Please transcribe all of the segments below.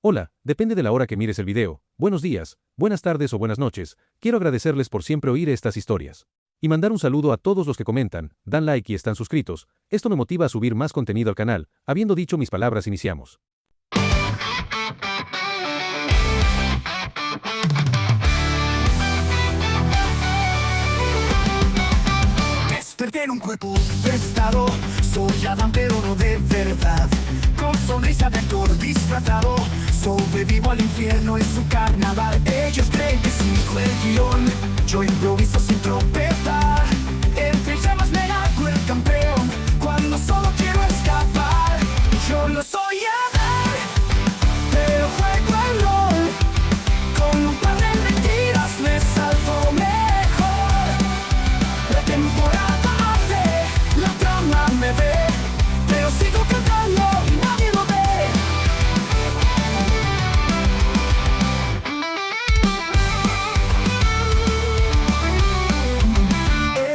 Hola, depende de la hora que mires el video. Buenos días, buenas tardes o buenas noches. Quiero agradecerles por siempre oír estas historias. Y mandar un saludo a todos los que comentan, dan like y están suscritos. Esto me motiva a subir más contenido al canal. Habiendo dicho mis palabras, iniciamos. Desperté en un cuerpo prestado, soy Adán pero no de verdad. Con sonrisa de actor disfrazado, sobrevivo al infierno en su carnaval. Ellos creen que sigo el guión, yo improviso sin tropezar. Entre llamas me hago el campeón, cuando solo quiero escapar. Yo no soy Adán, pero juego el rol. Con un par de mentiras me salvo mejor. La temporada arde, la trama me ve, pero sigo cantando y nadie lo ve.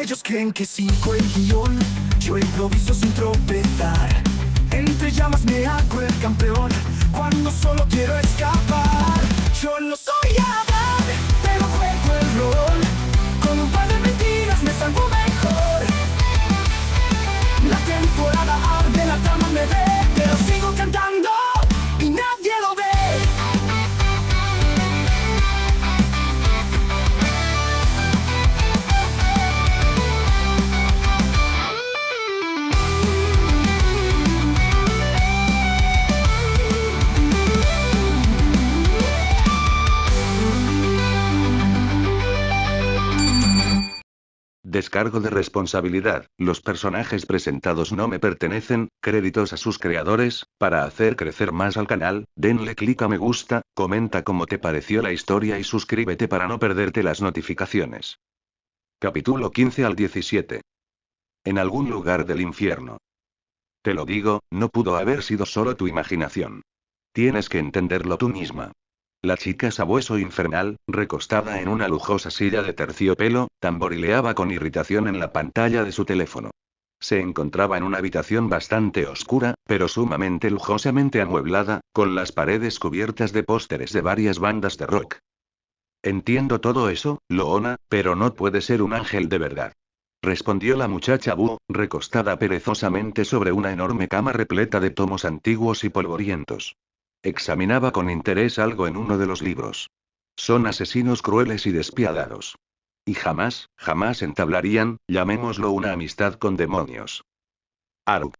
Ellos creen que sigo el guión, yo improviso sin tropezar. Entre llamas me hago el campeón, cuando solo quiero escapar. Yo no soy Adán, pero juego el rol. Con un par de mentiras me salvo mejor. La temporada arde, la trama me ve, pero sigo cantando y nadie lo ve. Descargo de responsabilidad. Los personajes presentados no me pertenecen, créditos a sus creadores. Para hacer crecer más al canal, denle clic a me gusta, comenta cómo te pareció la historia y suscríbete para no perderte las notificaciones. Capítulo 15 al 17. En algún lugar del infierno. Te lo digo, no pudo haber sido solo tu imaginación. Tienes que entenderlo tú misma. La chica sabueso infernal, recostada en una lujosa silla de terciopelo, tamborileaba con irritación en la pantalla de su teléfono. Se encontraba en una habitación bastante oscura, pero sumamente lujosamente amueblada, con las paredes cubiertas de pósteres de varias bandas de rock. Entiendo todo eso, Loona, pero no puede ser un ángel de verdad. Respondió la muchacha búho, recostada perezosamente sobre una enorme cama repleta de tomos antiguos y polvorientos. Examinaba con interés algo en uno de los libros. Son asesinos crueles y despiadados. Y jamás, jamás entablarían, llamémoslo una amistad con demonios. Arug.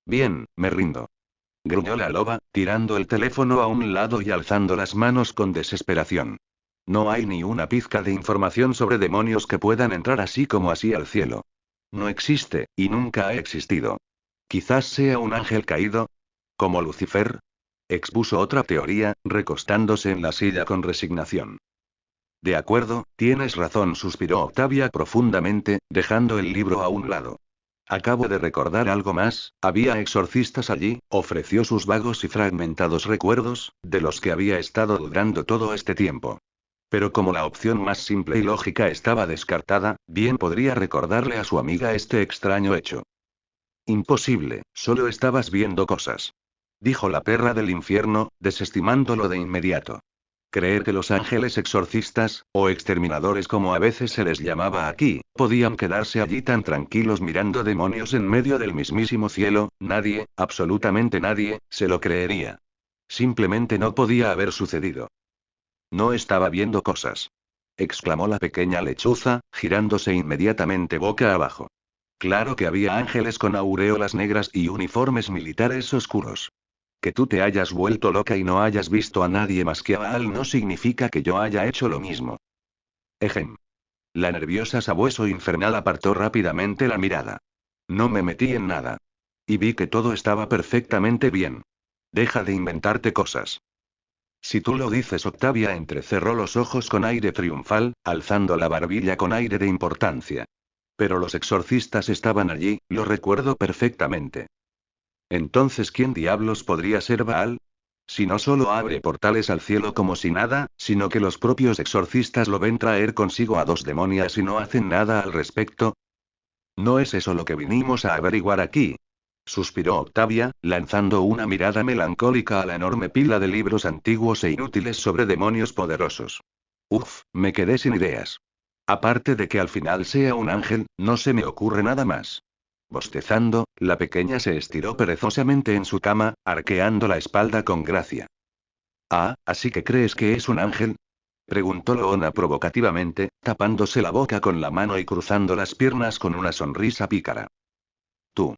Bien, me rindo. Gruñó la loba, tirando el teléfono a un lado y alzando las manos con desesperación. No hay ni una pizca de información sobre demonios que puedan entrar así como así al cielo. No existe, y nunca ha existido. Quizás sea un ángel caído. ¿Como Lucifer? Expuso otra teoría, recostándose en la silla con resignación. De acuerdo, tienes razón, suspiró Octavia profundamente, dejando el libro a un lado. Acabo de recordar algo más, había exorcistas allí, ofreció sus vagos y fragmentados recuerdos, de los que había estado dudando todo este tiempo. Pero como la opción más simple y lógica estaba descartada, bien podría recordarle a su amiga este extraño hecho. Imposible, solo estabas viendo cosas. Dijo la perra del infierno, desestimándolo de inmediato. Creer que los ángeles exorcistas, o exterminadores como a veces se les llamaba aquí, podían quedarse allí tan tranquilos mirando demonios en medio del mismísimo cielo, nadie, absolutamente nadie, se lo creería. Simplemente no podía haber sucedido. No estaba viendo cosas. Exclamó la pequeña lechuza, girándose inmediatamente boca abajo. Claro que había ángeles con aureolas negras y uniformes militares oscuros. Que tú te hayas vuelto loca y no hayas visto a nadie más que a Baal no significa que yo haya hecho lo mismo. Ejem. La nerviosa sabueso infernal apartó rápidamente la mirada. No me metí en nada. Y vi que todo estaba perfectamente bien. Deja de inventarte cosas. Si tú lo dices, Octavia entrecerró los ojos con aire triunfal, alzando la barbilla con aire de importancia. Pero los exorcistas estaban allí, lo recuerdo perfectamente. Entonces, ¿quién diablos podría ser Baal? Si no solo abre portales al cielo como si nada, sino que los propios exorcistas lo ven traer consigo a dos demonias y no hacen nada al respecto. No es eso lo que vinimos a averiguar aquí. Suspiró Octavia, lanzando una mirada melancólica a la enorme pila de libros antiguos e inútiles sobre demonios poderosos. Uf, me quedé sin ideas. Aparte de que al final sea un ángel, no se me ocurre nada más. Bostezando, la pequeña se estiró perezosamente en su cama, arqueando la espalda con gracia. Ah, ¿así que crees que es un ángel? Preguntó Loona provocativamente, tapándose la boca con la mano y cruzando las piernas con una sonrisa pícara. Tú.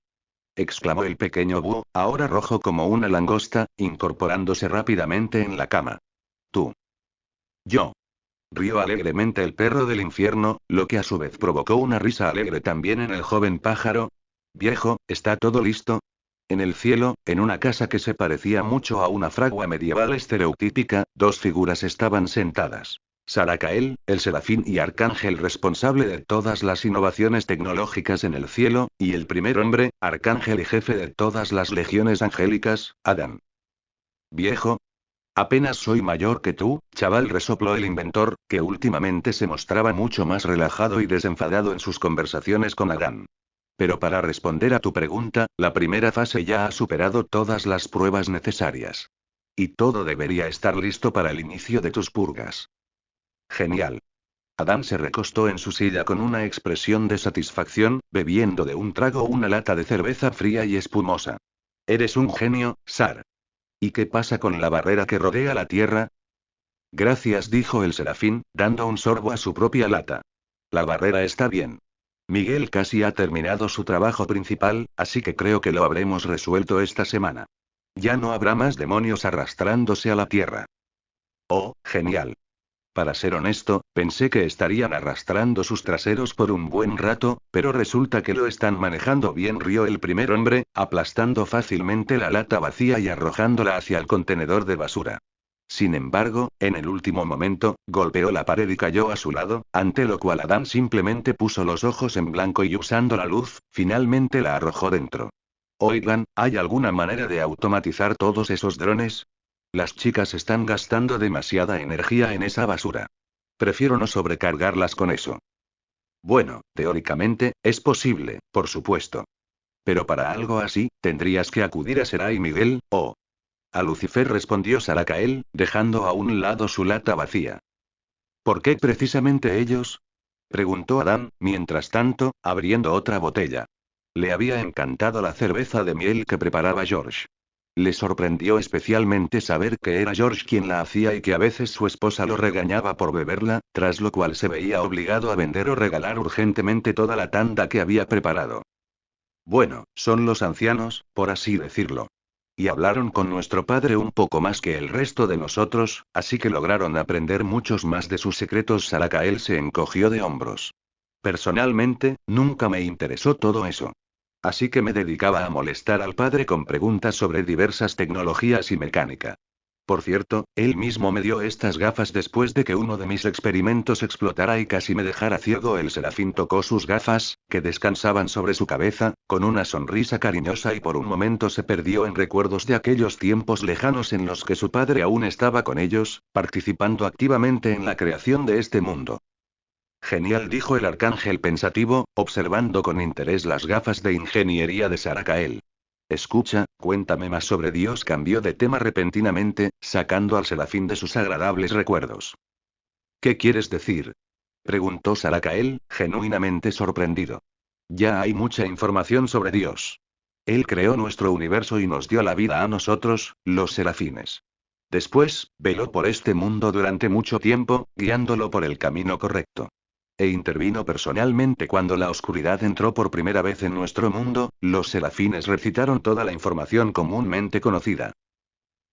Exclamó el pequeño búho, ahora rojo como una langosta, incorporándose rápidamente en la cama. Tú. Yo. Rió alegremente el perro del infierno, lo que a su vez provocó una risa alegre también en el joven pájaro. Viejo, ¿está todo listo? En el cielo, en una casa que se parecía mucho a una fragua medieval estereotípica, dos figuras estaban sentadas. Saracael, el serafín y arcángel responsable de todas las innovaciones tecnológicas en el cielo, y el primer hombre, arcángel y jefe de todas las legiones angélicas, Adán. Viejo. Apenas soy mayor que tú, chaval, resopló el inventor, que últimamente se mostraba mucho más relajado y desenfadado en sus conversaciones con Adán. Pero para responder a tu pregunta, la primera fase ya ha superado todas las pruebas necesarias. Y todo debería estar listo para el inicio de tus purgas. Genial. Adán se recostó en su silla con una expresión de satisfacción, bebiendo de un trago una lata de cerveza fría y espumosa. Eres un genio, Sar. ¿Y qué pasa con la barrera que rodea la Tierra? Gracias, dijo el serafín, dando un sorbo a su propia lata. La barrera está bien. Miguel casi ha terminado su trabajo principal, así que creo que lo habremos resuelto esta semana. Ya no habrá más demonios arrastrándose a la Tierra. Oh, genial. Para ser honesto, pensé que estarían arrastrando sus traseros por un buen rato, pero resulta que lo están manejando bien, rió el primer hombre, aplastando fácilmente la lata vacía y arrojándola hacia el contenedor de basura. Sin embargo, en el último momento, golpeó la pared y cayó a su lado, ante lo cual Adán simplemente puso los ojos en blanco y usando la luz, finalmente la arrojó dentro. Oigan, ¿hay alguna manera de automatizar todos esos drones? Las chicas están gastando demasiada energía en esa basura. Prefiero no sobrecargarlas con eso. Bueno, teóricamente, es posible, por supuesto. Pero para algo así, tendrías que acudir a Sera y Miguel, o... A Lucifer, respondió Saracael, dejando a un lado su lata vacía. ¿Por qué precisamente ellos? Preguntó Adán, mientras tanto, abriendo otra botella. Le había encantado la cerveza de miel que preparaba George. Le sorprendió especialmente saber que era George quien la hacía y que a veces su esposa lo regañaba por beberla, tras lo cual se veía obligado a vender o regalar urgentemente toda la tanda que había preparado. Bueno, son los ancianos, por así decirlo. Y hablaron con nuestro padre un poco más que el resto de nosotros, así que lograron aprender muchos más de sus secretos. Saracael se encogió de hombros. Personalmente, nunca me interesó todo eso. Así que me dedicaba a molestar al padre con preguntas sobre diversas tecnologías y mecánica. Por cierto, él mismo me dio estas gafas después de que uno de mis experimentos explotara y casi me dejara ciego. El serafín tocó sus gafas, que descansaban sobre su cabeza, con una sonrisa cariñosa y por un momento se perdió en recuerdos de aquellos tiempos lejanos en los que su padre aún estaba con ellos, participando activamente en la creación de este mundo. Genial, dijo el arcángel pensativo, observando con interés las gafas de ingeniería de Saracael. Escucha, cuéntame más sobre Dios. Cambió de tema repentinamente, sacando al serafín de sus agradables recuerdos. ¿Qué quieres decir? Preguntó Saracael, genuinamente sorprendido. Ya hay mucha información sobre Dios. Él creó nuestro universo y nos dio la vida a nosotros, los serafines. Después, veló por este mundo durante mucho tiempo, guiándolo por el camino correcto. E intervino personalmente cuando la oscuridad entró por primera vez en nuestro mundo. Los serafines recitaron toda la información comúnmente conocida.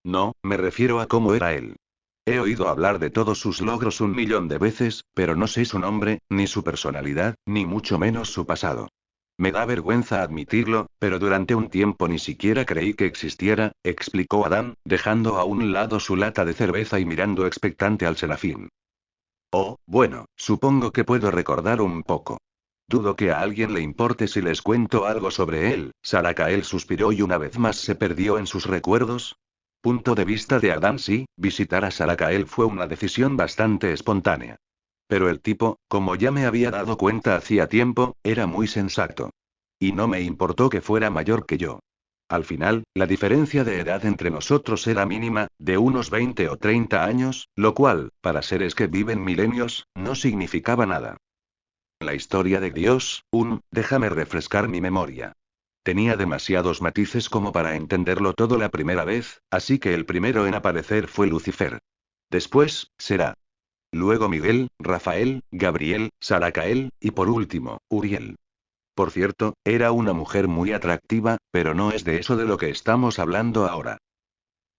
No, me refiero a cómo era él. He oído hablar de todos sus logros 1.000.000 de veces, pero no sé su nombre, ni su personalidad, ni mucho menos su pasado. Me da vergüenza admitirlo, pero durante un tiempo ni siquiera creí que existiera, explicó Adán, dejando a un lado su lata de cerveza y mirando expectante al serafín. Oh, bueno, supongo que puedo recordar un poco. Dudo que a alguien le importe si les cuento algo sobre él. Saracael suspiró y una vez más se perdió en sus recuerdos. Punto de vista de Adán: sí, visitar a Saracael fue una decisión bastante espontánea. Pero el tipo, como ya me había dado cuenta hacía tiempo, era muy sensato. Y no me importó que fuera mayor que yo. Al final, la diferencia de edad entre nosotros era mínima, de unos 20 o 30 años, lo cual, para seres que viven milenios, no significaba nada. La historia de Dios, déjame refrescar mi memoria. Tenía demasiados matices como para entenderlo todo la primera vez, así que el primero en aparecer fue Lucifer. Después, Será. Luego Miguel, Rafael, Gabriel, Saracael, y por último, Uriel. Por cierto, era una mujer muy atractiva, pero no es de eso de lo que estamos hablando ahora.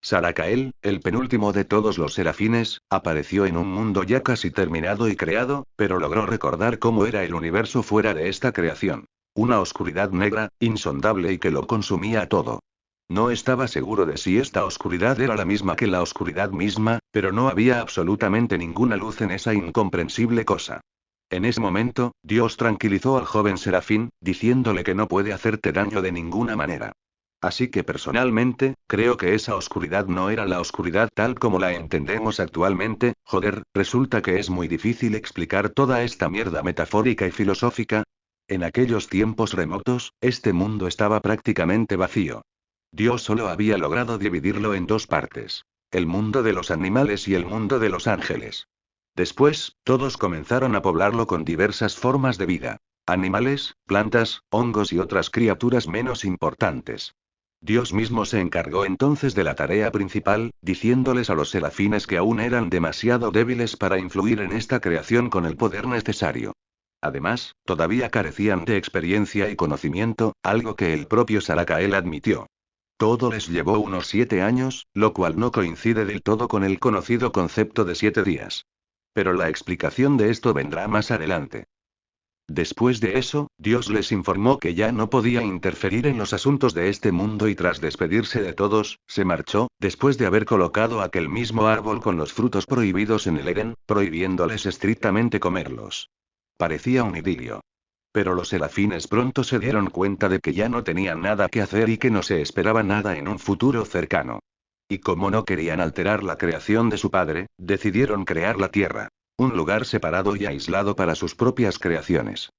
Saracael, el penúltimo de todos los serafines, apareció en un mundo ya casi terminado y creado, pero logró recordar cómo era el universo fuera de esta creación. Una oscuridad negra, insondable y que lo consumía todo. No estaba seguro de si esta oscuridad era la misma que la oscuridad misma, pero no había absolutamente ninguna luz en esa incomprensible cosa. En ese momento, Dios tranquilizó al joven serafín, diciéndole que no puede hacerte daño de ninguna manera. Así que personalmente, creo que esa oscuridad no era la oscuridad tal como la entendemos actualmente. Joder, resulta que es muy difícil explicar toda esta mierda metafórica y filosófica. En aquellos tiempos remotos, este mundo estaba prácticamente vacío. Dios solo había logrado dividirlo en dos partes. El mundo de los animales y el mundo de los ángeles. Después, todos comenzaron a poblarlo con diversas formas de vida. Animales, plantas, hongos y otras criaturas menos importantes. Dios mismo se encargó entonces de la tarea principal, diciéndoles a los serafines que aún eran demasiado débiles para influir en esta creación con el poder necesario. Además, todavía carecían de experiencia y conocimiento, algo que el propio Saracael admitió. Todo les llevó unos 7 años, lo cual no coincide del todo con el conocido concepto de 7 días. Pero la explicación de esto vendrá más adelante. Después de eso, Dios les informó que ya no podía interferir en los asuntos de este mundo y tras despedirse de todos, se marchó, después de haber colocado aquel mismo árbol con los frutos prohibidos en el Edén, prohibiéndoles estrictamente comerlos. Parecía un idilio. Pero los serafines pronto se dieron cuenta de que ya no tenían nada que hacer y que no se esperaba nada en un futuro cercano. Y como no querían alterar la creación de su padre, decidieron crear la Tierra. Un lugar separado y aislado para sus propias creaciones.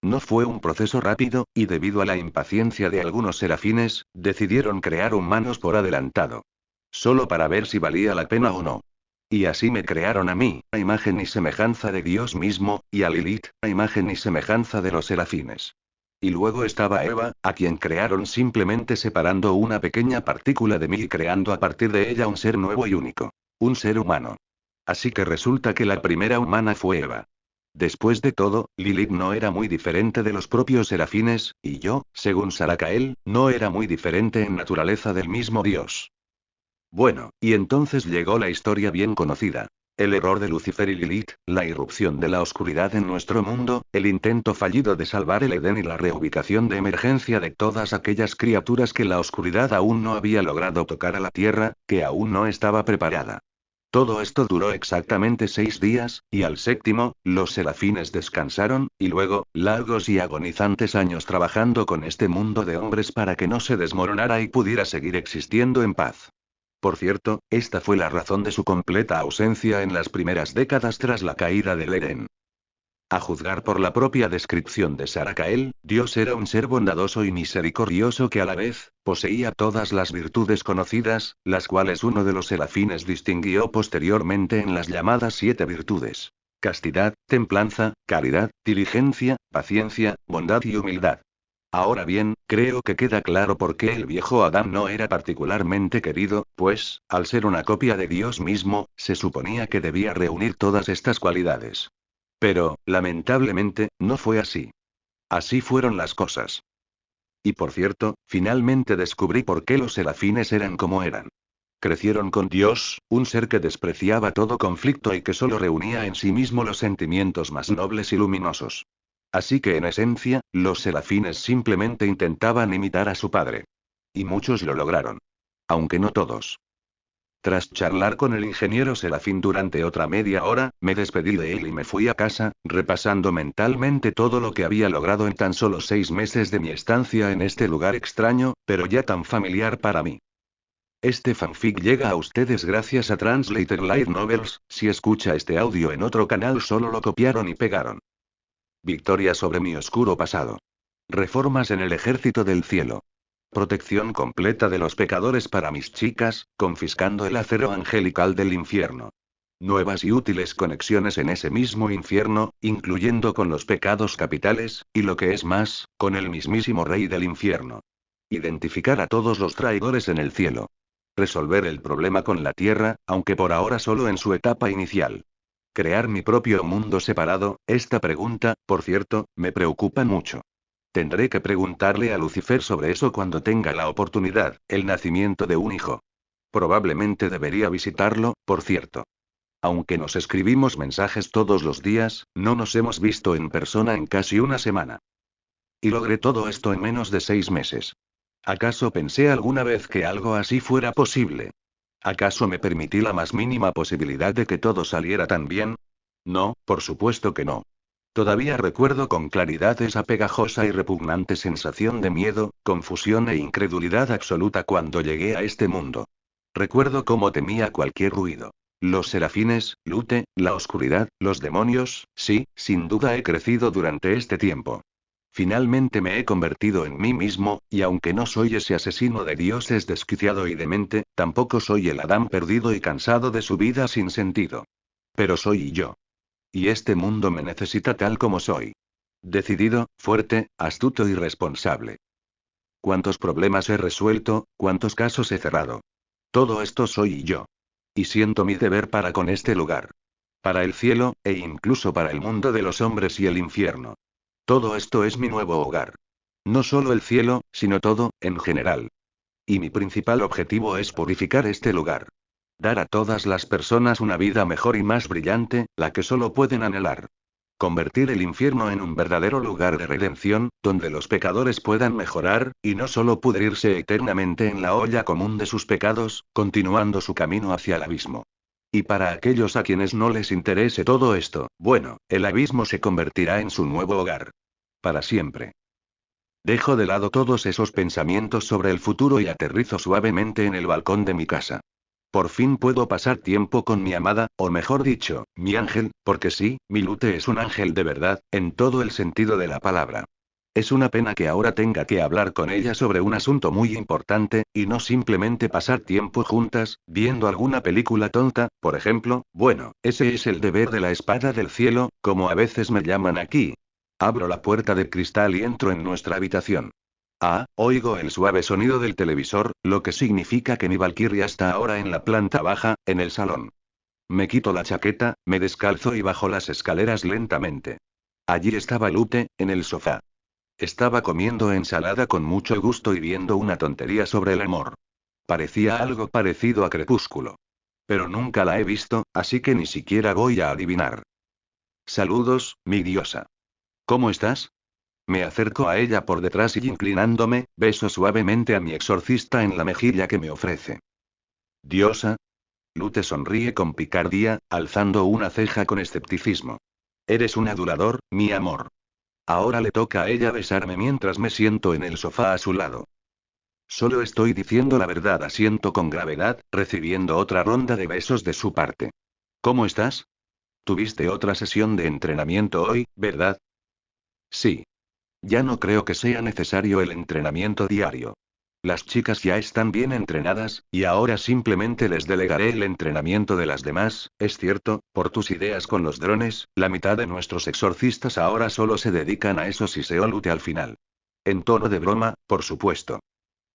No fue un proceso rápido, y debido a la impaciencia de algunos serafines, decidieron crear humanos por adelantado. Solo para ver si valía la pena o no. Y así me crearon a mí, a imagen y semejanza de Dios mismo, y a Lilith, a imagen y semejanza de los serafines. Y luego estaba Eva, a quien crearon simplemente separando una pequeña partícula de mí y creando a partir de ella un ser nuevo y único. Un ser humano. Así que resulta que la primera humana fue Eva. Después de todo, Lilith no era muy diferente de los propios serafines, y yo, según Saracael, no era muy diferente en naturaleza del mismo Dios. Bueno, y entonces llegó la historia bien conocida. El error de Lucifer y Lilith, la irrupción de la oscuridad en nuestro mundo, el intento fallido de salvar el Edén y la reubicación de emergencia de todas aquellas criaturas que la oscuridad aún no había logrado tocar a la Tierra, que aún no estaba preparada. Todo esto duró exactamente 6 días, y al séptimo, los serafines descansaron, y luego, largos y agonizantes años trabajando con este mundo de hombres para que no se desmoronara y pudiera seguir existiendo en paz. Por cierto, esta fue la razón de su completa ausencia en las primeras décadas tras la caída del Edén. A juzgar por la propia descripción de Saracael, Dios era un ser bondadoso y misericordioso que a la vez, poseía todas las virtudes conocidas, las cuales uno de los serafines distinguió posteriormente en las llamadas 7 virtudes. Castidad, templanza, caridad, diligencia, paciencia, bondad y humildad. Ahora bien, creo que queda claro por qué el viejo Adán no era particularmente querido, pues, al ser una copia de Dios mismo, se suponía que debía reunir todas estas cualidades. Pero, lamentablemente, no fue así. Así fueron las cosas. Y por cierto, finalmente descubrí por qué los serafines eran como eran. Crecieron con Dios, un ser que despreciaba todo conflicto y que solo reunía en sí mismo los sentimientos más nobles y luminosos. Así que en esencia, los serafines simplemente intentaban imitar a su padre. Y muchos lo lograron. Aunque no todos. Tras charlar con el ingeniero Serafín durante otra media hora, me despedí de él y me fui a casa, repasando mentalmente todo lo que había logrado en tan solo 6 meses de mi estancia en este lugar extraño, pero ya tan familiar para mí. Este fanfic llega a ustedes gracias a Translator Light Novels. Si escucha este audio en otro canal solo lo copiaron y pegaron. Victoria sobre mi oscuro pasado. Reformas en el ejército del cielo. Protección completa de los pecadores para mis chicas, confiscando el acero angelical del infierno. Nuevas y útiles conexiones en ese mismo infierno, incluyendo con los pecados capitales, y lo que es más, con el mismísimo rey del infierno. Identificar a todos los traidores en el cielo. Resolver el problema con la tierra, aunque por ahora solo en su etapa inicial. Crear mi propio mundo separado, esta pregunta, por cierto, me preocupa mucho. Tendré que preguntarle a Lucifer sobre eso cuando tenga la oportunidad, el nacimiento de un hijo. Probablemente debería visitarlo, por cierto. Aunque nos escribimos mensajes todos los días, no nos hemos visto en persona en casi una semana. Y logré todo esto en menos de 6 meses. ¿Acaso pensé alguna vez que algo así fuera posible? ¿Acaso me permití la más mínima posibilidad de que todo saliera tan bien? No, por supuesto que no. Todavía recuerdo con claridad esa pegajosa y repugnante sensación de miedo, confusión e incredulidad absoluta cuando llegué a este mundo. Recuerdo cómo temía cualquier ruido. Los serafines, Lute, la oscuridad, los demonios, sí, sin duda he crecido durante este tiempo. Finalmente me he convertido en mí mismo, y aunque no soy ese asesino de dioses desquiciado y demente, tampoco soy el Adán perdido y cansado de su vida sin sentido. Pero soy yo. Y este mundo me necesita tal como soy. Decidido, fuerte, astuto y responsable. ¿Cuántos problemas he resuelto? ¿Cuántos casos he cerrado? Todo esto soy yo. Y siento mi deber para con este lugar. Para el cielo, e incluso para el mundo de los hombres y el infierno. Todo esto es mi nuevo hogar. No solo el cielo, sino todo, en general. Y mi principal objetivo es purificar este lugar. Dar a todas las personas una vida mejor y más brillante, la que solo pueden anhelar. Convertir el infierno en un verdadero lugar de redención, donde los pecadores puedan mejorar, y no solo pudrirse eternamente en la olla común de sus pecados, continuando su camino hacia el abismo. Y para aquellos a quienes no les interese todo esto, bueno, el abismo se convertirá en su nuevo hogar. Para siempre. Dejo de lado todos esos pensamientos sobre el futuro y aterrizo suavemente en el balcón de mi casa. Por fin puedo pasar tiempo con mi amada, o mejor dicho, mi ángel, porque sí, mi Lute es un ángel de verdad, en todo el sentido de la palabra. Es una pena que ahora tenga que hablar con ella sobre un asunto muy importante, y no simplemente pasar tiempo juntas, viendo alguna película tonta, por ejemplo. Bueno, ese es el deber de la espada del cielo, como a veces me llaman aquí. Abro la puerta de cristal y entro en nuestra habitación. Oigo el suave sonido del televisor, lo que significa que mi Valkyria está ahora en la planta baja, en el salón. Me quito la chaqueta, me descalzo y bajo las escaleras lentamente. Allí estaba Lute, en el sofá. Estaba comiendo ensalada con mucho gusto y viendo una tontería sobre el amor. Parecía algo parecido a Crepúsculo. Pero nunca la he visto, así que ni siquiera voy a adivinar. Saludos, mi diosa. ¿Cómo estás? Me acerco a ella por detrás y inclinándome, beso suavemente a mi exorcista en la mejilla que me ofrece. ¿Diosa? Lute sonríe con picardía, alzando una ceja con escepticismo. Eres un adulador, mi amor. Ahora le toca a ella besarme mientras me siento en el sofá a su lado. Solo estoy diciendo la verdad, asiento con gravedad, recibiendo otra ronda de besos de su parte. ¿Cómo estás? Tuviste otra sesión de entrenamiento hoy, ¿verdad? Sí. Ya no creo que sea necesario el entrenamiento diario. Las chicas ya están bien entrenadas, y ahora simplemente les delegaré el entrenamiento de las demás. Es cierto, por tus ideas con los drones, la mitad de nuestros exorcistas ahora solo se dedican a eso, si se Lute al final. En tono de broma, por supuesto.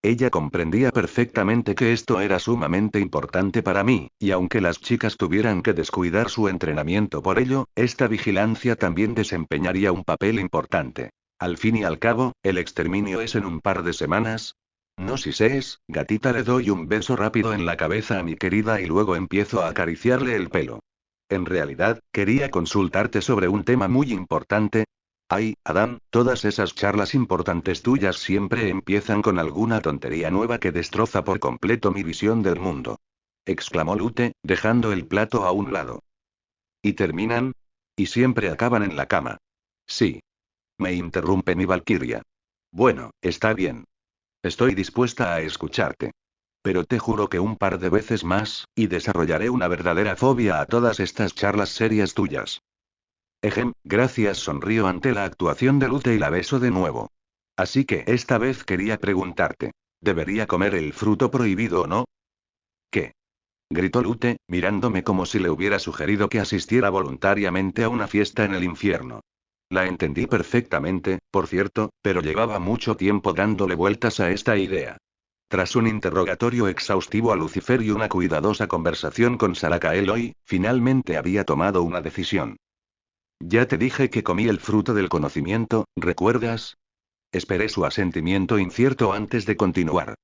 Ella comprendía perfectamente que esto era sumamente importante para mí, y aunque las chicas tuvieran que descuidar su entrenamiento por ello, esta vigilancia también desempeñaría un papel importante. Al fin y al cabo, el exterminio es en un par de semanas. No si sees, gatita, le doy un beso rápido en la cabeza a mi querida y luego empiezo a acariciarle el pelo. En realidad, quería consultarte sobre un tema muy importante. Ay, Adán, todas esas charlas importantes tuyas siempre empiezan con alguna tontería nueva que destroza por completo mi visión del mundo. Exclamó Lute, dejando el plato a un lado. ¿Y terminan? Y siempre acaban en la cama. Sí. Me interrumpe mi Valkyria. Bueno, está bien. Estoy dispuesta a escucharte. Pero te juro que un par de veces más, y desarrollaré una verdadera fobia a todas estas charlas serias tuyas. Gracias, sonrío ante la actuación de Lute y la beso de nuevo. Así que esta vez quería preguntarte. ¿Debería comer el fruto prohibido o no? ¿Qué? Gritó Lute, mirándome como si le hubiera sugerido que asistiera voluntariamente a una fiesta en el infierno. La entendí perfectamente, por cierto, pero llevaba mucho tiempo dándole vueltas a esta idea. Tras un interrogatorio exhaustivo a Lucifer y una cuidadosa conversación con Sarakael hoy, finalmente había tomado una decisión. Ya te dije que comí el fruto del conocimiento, ¿recuerdas? Esperé su asentimiento incierto antes de continuar.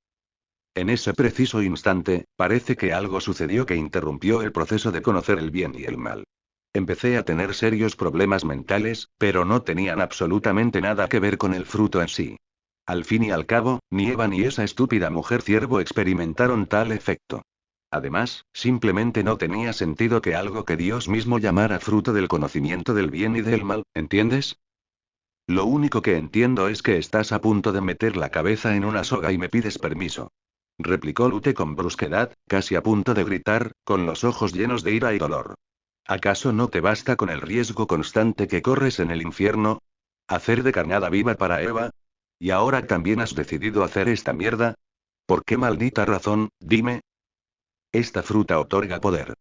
En ese preciso instante, parece que algo sucedió que interrumpió el proceso de conocer el bien y el mal. Empecé a tener serios problemas mentales, pero no tenían absolutamente nada que ver con el fruto en sí. Al fin y al cabo, ni Eva ni esa estúpida mujer ciervo experimentaron tal efecto. Además, simplemente no tenía sentido que algo que Dios mismo llamara fruto del conocimiento del bien y del mal, ¿entiendes? Lo único que entiendo es que estás a punto de meter la cabeza en una soga y me pides permiso. Replicó Lute con brusquedad, casi a punto de gritar, con los ojos llenos de ira y dolor. ¿Acaso no te basta con el riesgo constante que corres en el infierno? ¿Hacer de carnada viva para Eva? ¿Y ahora también has decidido hacer esta mierda? ¿Por qué maldita razón, dime? Esta fruta otorga poder.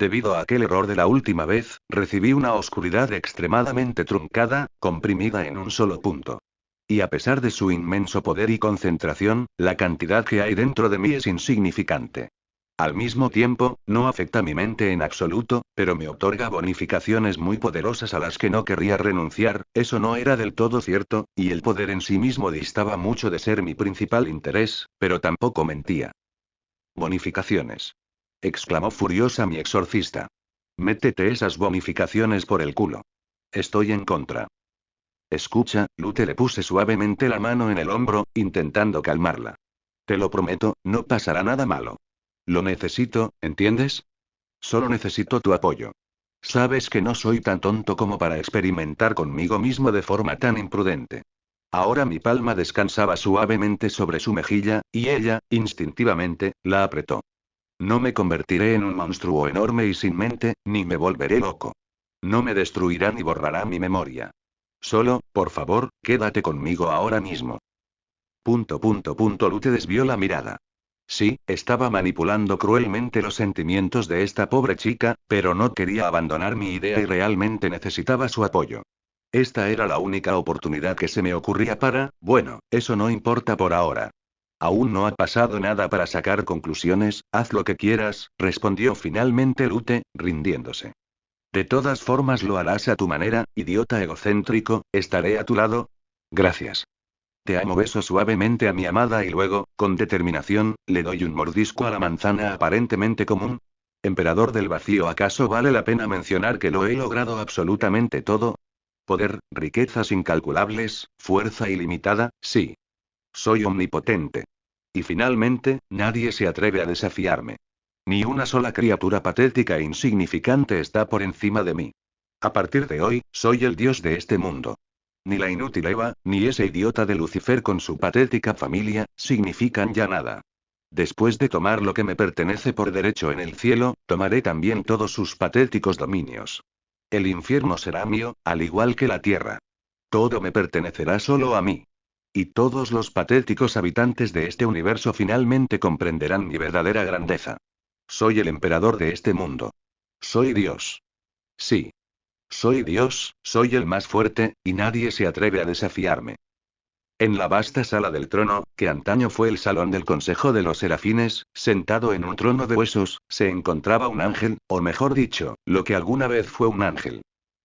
Debido a aquel error de la última vez, recibí una oscuridad extremadamente truncada, comprimida en un solo punto. Y a pesar de su inmenso poder y concentración, la cantidad que hay dentro de mí es insignificante. Al mismo tiempo, no afecta mi mente en absoluto, pero me otorga bonificaciones muy poderosas a las que no querría renunciar. Eso no era del todo cierto, y el poder en sí mismo distaba mucho de ser mi principal interés, pero tampoco mentía. Bonificaciones. Exclamó furiosa mi exorcista. Métete esas bonificaciones por el culo. Estoy en contra. Escucha, Lute, le puse suavemente la mano en el hombro, intentando calmarla. Te lo prometo, no pasará nada malo. Lo necesito, ¿entiendes? Solo necesito tu apoyo. Sabes que no soy tan tonto como para experimentar conmigo mismo de forma tan imprudente. Ahora mi palma descansaba suavemente sobre su mejilla, y ella, instintivamente, la apretó. No me convertiré en un monstruo enorme y sin mente, ni me volveré loco. No me destruirá ni borrará mi memoria. Solo, por favor, quédate conmigo ahora mismo. Lute desvió la mirada. Sí, estaba manipulando cruelmente los sentimientos de esta pobre chica, pero no quería abandonar mi idea y realmente necesitaba su apoyo. Esta era la única oportunidad que se me ocurría bueno, eso no importa por ahora. Aún no ha pasado nada para sacar conclusiones, haz lo que quieras, respondió finalmente Lute, rindiéndose. De todas formas lo harás a tu manera, idiota egocéntrico, estaré a tu lado. Gracias. Te amo. Beso suavemente a mi amada y luego, con determinación, le doy un mordisco a la manzana aparentemente común. Emperador del vacío, ¿acaso vale la pena mencionar que lo he logrado absolutamente todo? Poder, riquezas incalculables, fuerza ilimitada, sí. Soy omnipotente. Y finalmente, nadie se atreve a desafiarme. Ni una sola criatura patética e insignificante está por encima de mí. A partir de hoy, soy el dios de este mundo. Ni la inútil Eva, ni ese idiota de Lucifer con su patética familia, significan ya nada. Después de tomar lo que me pertenece por derecho en el cielo, tomaré también todos sus patéticos dominios. El infierno será mío, al igual que la tierra. Todo me pertenecerá solo a mí. Y todos los patéticos habitantes de este universo finalmente comprenderán mi verdadera grandeza. Soy el emperador de este mundo. Soy Dios. Sí. Soy Dios, soy el más fuerte, y nadie se atreve a desafiarme. En la vasta sala del trono, que antaño fue el salón del Consejo de los Serafines, sentado en un trono de huesos, se encontraba un ángel, o mejor dicho, lo que alguna vez fue un ángel.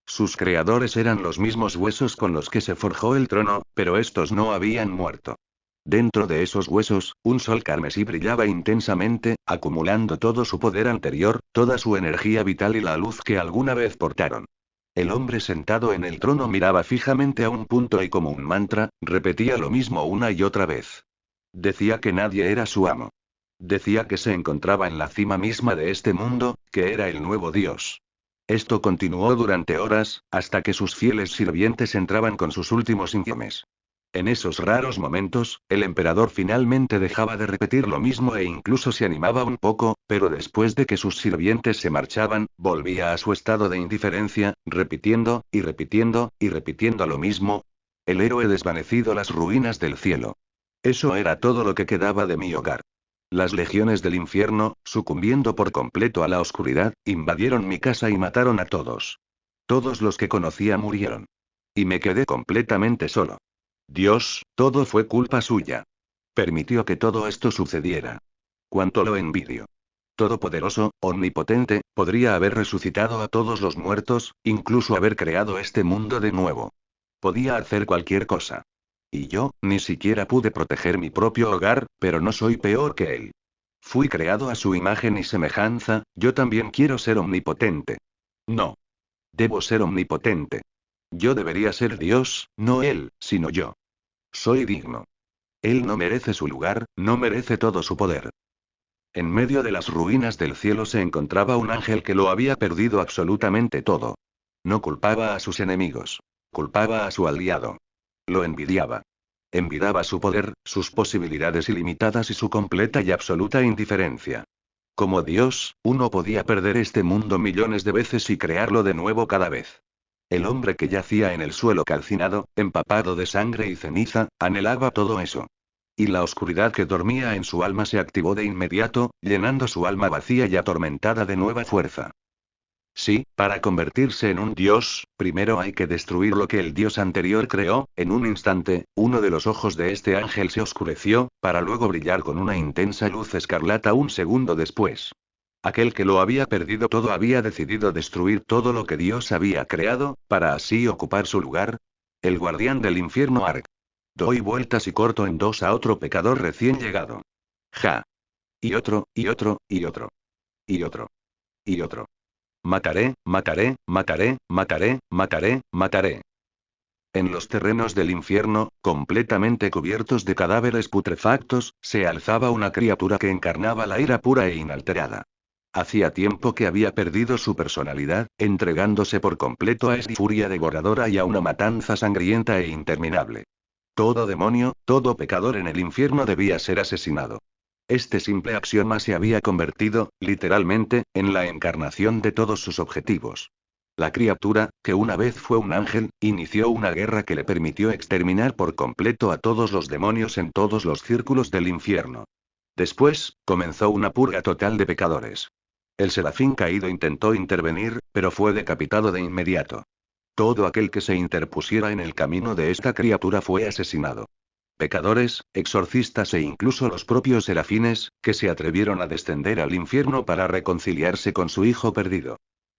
Sus creadores eran los mismos huesos con los que se forjó el trono, pero estos no habían muerto. Dentro de esos huesos, un sol carmesí brillaba intensamente, acumulando todo su poder anterior, toda su energía vital y la luz que alguna vez portaron. El hombre sentado en el trono miraba fijamente a un punto y como un mantra, repetía lo mismo una y otra vez. Decía que nadie era su amo. Decía que se encontraba en la cima misma de este mundo, que era el nuevo Dios. Esto continuó durante horas, hasta que sus fieles sirvientes entraban con sus últimos informes. En esos raros momentos, el emperador finalmente dejaba de repetir lo mismo e incluso se animaba un poco, pero después de que sus sirvientes se marchaban, volvía a su estado de indiferencia, repitiendo, y repitiendo, y repitiendo lo mismo. El héroe desvanecido las ruinas del cielo. Eso era todo lo que quedaba de mi hogar. Las legiones del infierno, sucumbiendo por completo a la oscuridad, invadieron mi casa y mataron a todos. Todos los que conocía murieron. Y me quedé completamente solo. Dios, todo fue culpa suya. Permitió que todo esto sucediera. Cuánto lo envidio. Todopoderoso, omnipotente, podría haber resucitado a todos los muertos, incluso haber creado este mundo de nuevo. Podía hacer cualquier cosa. Y yo, ni siquiera pude proteger mi propio hogar, pero no soy peor que él. Fui creado a su imagen y semejanza, yo también quiero ser omnipotente. No. Debo ser omnipotente. Yo debería ser Dios, no él, sino yo. Soy digno. Él no merece su lugar, no merece todo su poder. En medio de las ruinas del cielo se encontraba un ángel que lo había perdido absolutamente todo. No culpaba a sus enemigos. Culpaba a su aliado. Lo envidiaba. Envidiaba su poder, sus posibilidades ilimitadas y su completa y absoluta indiferencia. Como Dios, uno podía perder este mundo millones de veces y crearlo de nuevo cada vez. El hombre que yacía en el suelo calcinado, empapado de sangre y ceniza, anhelaba todo eso. Y la oscuridad que dormía en su alma se activó de inmediato, llenando su alma vacía y atormentada de nueva fuerza. Sí, para convertirse en un dios, primero hay que destruir lo que el dios anterior creó. En un instante, uno de los ojos de este ángel se oscureció, para luego brillar con una intensa luz escarlata un segundo después. Aquel que lo había perdido todo había decidido destruir todo lo que Dios había creado, para así ocupar su lugar. El guardián del infierno Ark. Doy vueltas y corto en dos a otro pecador recién llegado. Ja. Y otro, y otro, y otro. Y otro. Y otro. Mataré, mataré, mataré, mataré, mataré, mataré. En los terrenos del infierno, completamente cubiertos de cadáveres putrefactos, se alzaba una criatura que encarnaba la ira pura e inalterada. Hacía tiempo que había perdido su personalidad, entregándose por completo a esa furia devoradora y a una matanza sangrienta e interminable. Todo demonio, todo pecador en el infierno debía ser asesinado. Este simple axioma se había convertido, literalmente, en la encarnación de todos sus objetivos. La criatura, que una vez fue un ángel, inició una guerra que le permitió exterminar por completo a todos los demonios en todos los círculos del infierno. Después, comenzó una purga total de pecadores. El serafín caído intentó intervenir, pero fue decapitado de inmediato. Todo aquel que se interpusiera en el camino de esta criatura fue asesinado. Pecadores, exorcistas e incluso los propios serafines, que se atrevieron a descender al infierno para reconciliarse con su hijo perdido.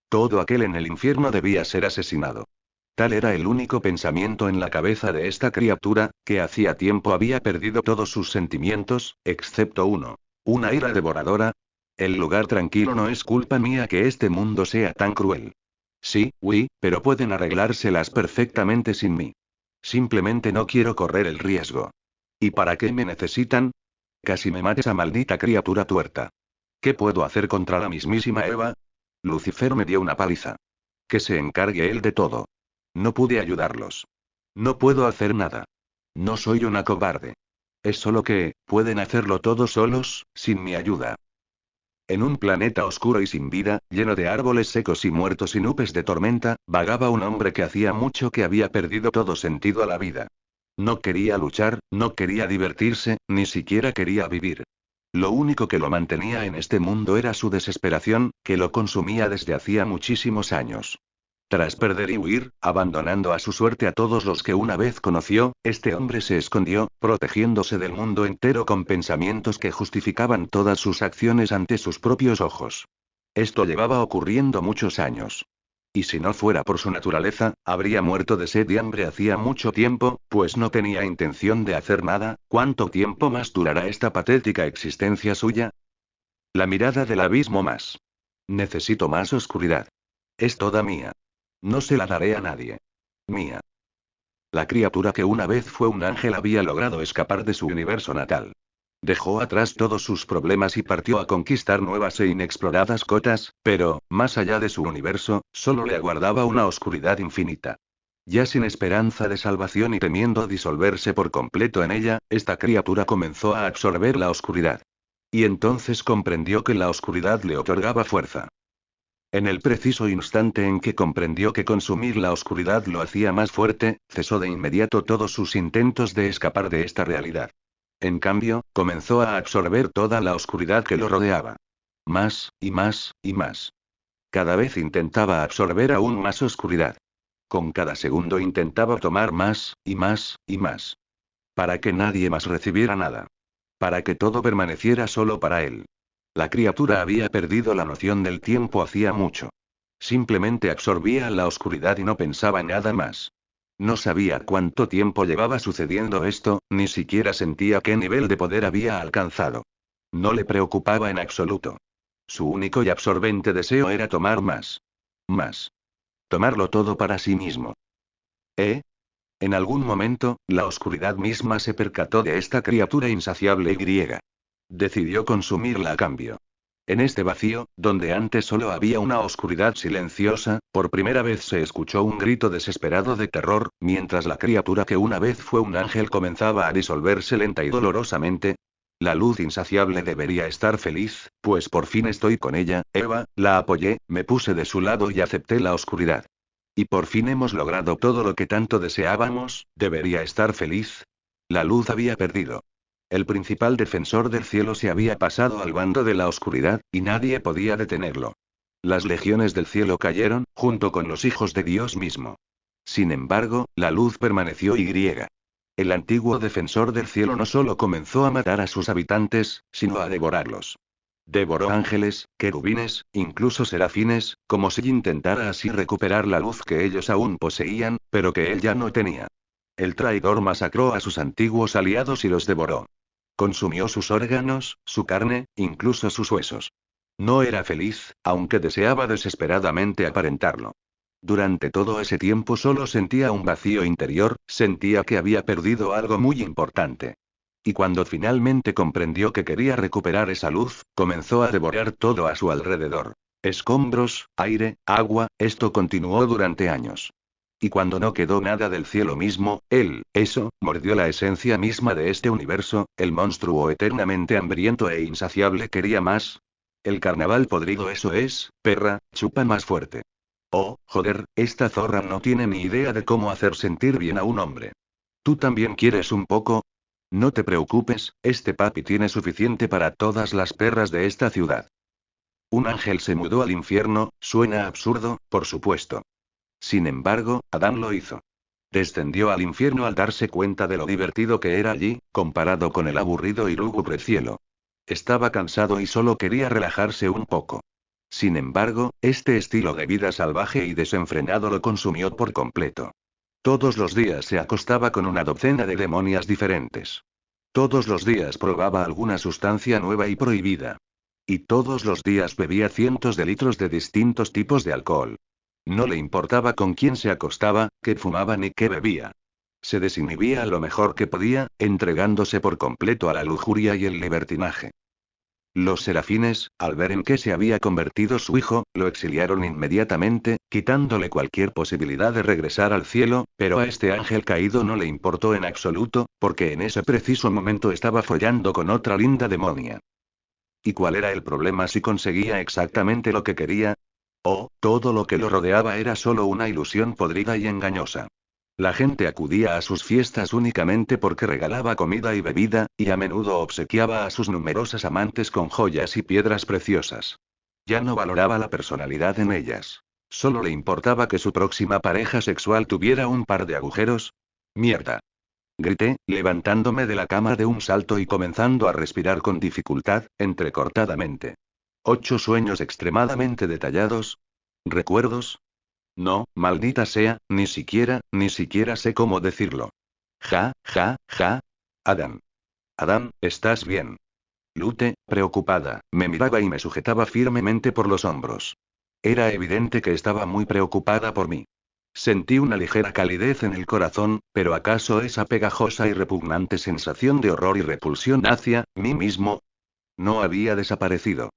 Todo aquel en el infierno debía ser asesinado. Tal era el único pensamiento en la cabeza de esta criatura, que hacía tiempo había perdido todos sus sentimientos, excepto uno. Una ira devoradora. El lugar tranquilo no es culpa mía que este mundo sea tan cruel. Sí, pero pueden arreglárselas perfectamente sin mí. Simplemente no quiero correr el riesgo. ¿Y para qué me necesitan? Casi me mata esa maldita criatura tuerta. ¿Qué puedo hacer contra la mismísima Eva? Lucifer me dio una paliza. Que se encargue él de todo. No pude ayudarlos. No puedo hacer nada. No soy una cobarde. Es solo que, pueden hacerlo todos solos, sin mi ayuda. En un planeta oscuro y sin vida, lleno de árboles secos y muertos y nubes de tormenta, vagaba un hombre que hacía mucho que había perdido todo sentido a la vida. No quería luchar, no quería divertirse, ni siquiera quería vivir. Lo único que lo mantenía en este mundo era su desesperación, que lo consumía desde hacía muchísimos años. Tras perder y huir, abandonando a su suerte a todos los que una vez conoció, este hombre se escondió, protegiéndose del mundo entero con pensamientos que justificaban todas sus acciones ante sus propios ojos. Esto llevaba ocurriendo muchos años. Y si no fuera por su naturaleza, habría muerto de sed y hambre hacía mucho tiempo, pues no tenía intención de hacer nada. ¿Cuánto tiempo más durará esta patética existencia suya? La mirada del abismo más. Necesito más oscuridad. Es toda mía. No se la daré a nadie. Mía. La criatura que una vez fue un ángel había logrado escapar de su universo natal. Dejó atrás todos sus problemas y partió a conquistar nuevas e inexploradas cotas, pero, más allá de su universo, solo le aguardaba una oscuridad infinita. Ya sin esperanza de salvación y temiendo disolverse por completo en ella, esta criatura comenzó a absorber la oscuridad. Y entonces comprendió que la oscuridad le otorgaba fuerza. En el preciso instante en que comprendió que consumir la oscuridad lo hacía más fuerte, cesó de inmediato todos sus intentos de escapar de esta realidad. En cambio, comenzó a absorber toda la oscuridad que lo rodeaba. Más, y más, y más. Cada vez intentaba absorber aún más oscuridad. Con cada segundo intentaba tomar más, y más, y más. Para que nadie más recibiera nada. Para que todo permaneciera solo para él. La criatura había perdido la noción del tiempo hacía mucho. Simplemente absorbía la oscuridad y no pensaba en nada más. No sabía cuánto tiempo llevaba sucediendo esto, ni siquiera sentía qué nivel de poder había alcanzado. No le preocupaba en absoluto. Su único y absorbente deseo era tomar más. Más. Tomarlo todo para sí mismo. En algún momento, la oscuridad misma se percató de esta criatura insaciable y griega. Decidió consumirla a cambio. En este vacío, donde antes solo había una oscuridad silenciosa, por primera vez se escuchó un grito desesperado de terror, mientras la criatura que una vez fue un ángel comenzaba a disolverse lenta y dolorosamente. La luz insaciable debería estar feliz, pues por fin estoy con ella, Eva, la apoyé, me puse de su lado y acepté la oscuridad. Y por fin hemos logrado todo lo que tanto deseábamos, debería estar feliz. La luz había perdido. El principal defensor del cielo se había pasado al bando de la oscuridad, y nadie podía detenerlo. Las legiones del cielo cayeron, junto con los hijos de Dios mismo. Sin embargo, la luz permaneció y griega. El antiguo defensor del cielo no solo comenzó a matar a sus habitantes, sino a devorarlos. Devoró ángeles, querubines, incluso serafines, como si intentara así recuperar la luz que ellos aún poseían, pero que él ya no tenía. El traidor masacró a sus antiguos aliados y los devoró. Consumió sus órganos, su carne, incluso sus huesos. No era feliz, aunque deseaba desesperadamente aparentarlo. Durante todo ese tiempo solo sentía un vacío interior, sentía que había perdido algo muy importante. Y cuando finalmente comprendió que quería recuperar esa luz, comenzó a devorar todo a su alrededor. Escombros, aire, agua, esto continuó durante años. Y cuando no quedó nada del cielo mismo, mordió la esencia misma de este universo, el monstruo eternamente hambriento e insaciable quería más. El carnaval podrido, eso es, perra, chupa más fuerte. Oh, joder, esta zorra no tiene ni idea de cómo hacer sentir bien a un hombre. ¿Tú también quieres un poco? No te preocupes, este papi tiene suficiente para todas las perras de esta ciudad. Un ángel se mudó al infierno, suena absurdo, por supuesto. Sin embargo, Adán lo hizo. Descendió al infierno al darse cuenta de lo divertido que era allí, comparado con el aburrido y lúgubre cielo. Estaba cansado y solo quería relajarse un poco. Sin embargo, este estilo de vida salvaje y desenfrenado lo consumió por completo. Todos los días se acostaba con una docena de demonias diferentes. Todos los días probaba alguna sustancia nueva y prohibida. Y todos los días bebía cientos de litros de distintos tipos de alcohol. No le importaba con quién se acostaba, qué fumaba ni qué bebía. Se desinhibía lo mejor que podía, entregándose por completo a la lujuria y el libertinaje. Los serafines, al ver en qué se había convertido su hijo, lo exiliaron inmediatamente, quitándole cualquier posibilidad de regresar al cielo, pero a este ángel caído no le importó en absoluto, porque en ese preciso momento estaba follando con otra linda demonia. ¿Y cuál era el problema si conseguía exactamente lo que quería? Oh, todo lo que lo rodeaba era solo una ilusión podrida y engañosa. La gente acudía a sus fiestas únicamente porque regalaba comida y bebida, y a menudo obsequiaba a sus numerosas amantes con joyas y piedras preciosas. Ya no valoraba la personalidad en ellas. Solo le importaba que su próxima pareja sexual tuviera un par de agujeros. ¡Mierda! Grité, levantándome de la cama de un salto y comenzando a respirar con dificultad, entrecortadamente. 8 sueños extremadamente detallados. ¿Recuerdos? No, maldita sea, ni siquiera sé cómo decirlo. Ja, ja, ja. Adán. Adán, ¿estás bien? Lute, preocupada, me miraba y me sujetaba firmemente por los hombros. Era evidente que estaba muy preocupada por mí. Sentí una ligera calidez en el corazón, pero ¿acaso esa pegajosa y repugnante sensación de horror y repulsión hacia mí mismo no había desaparecido?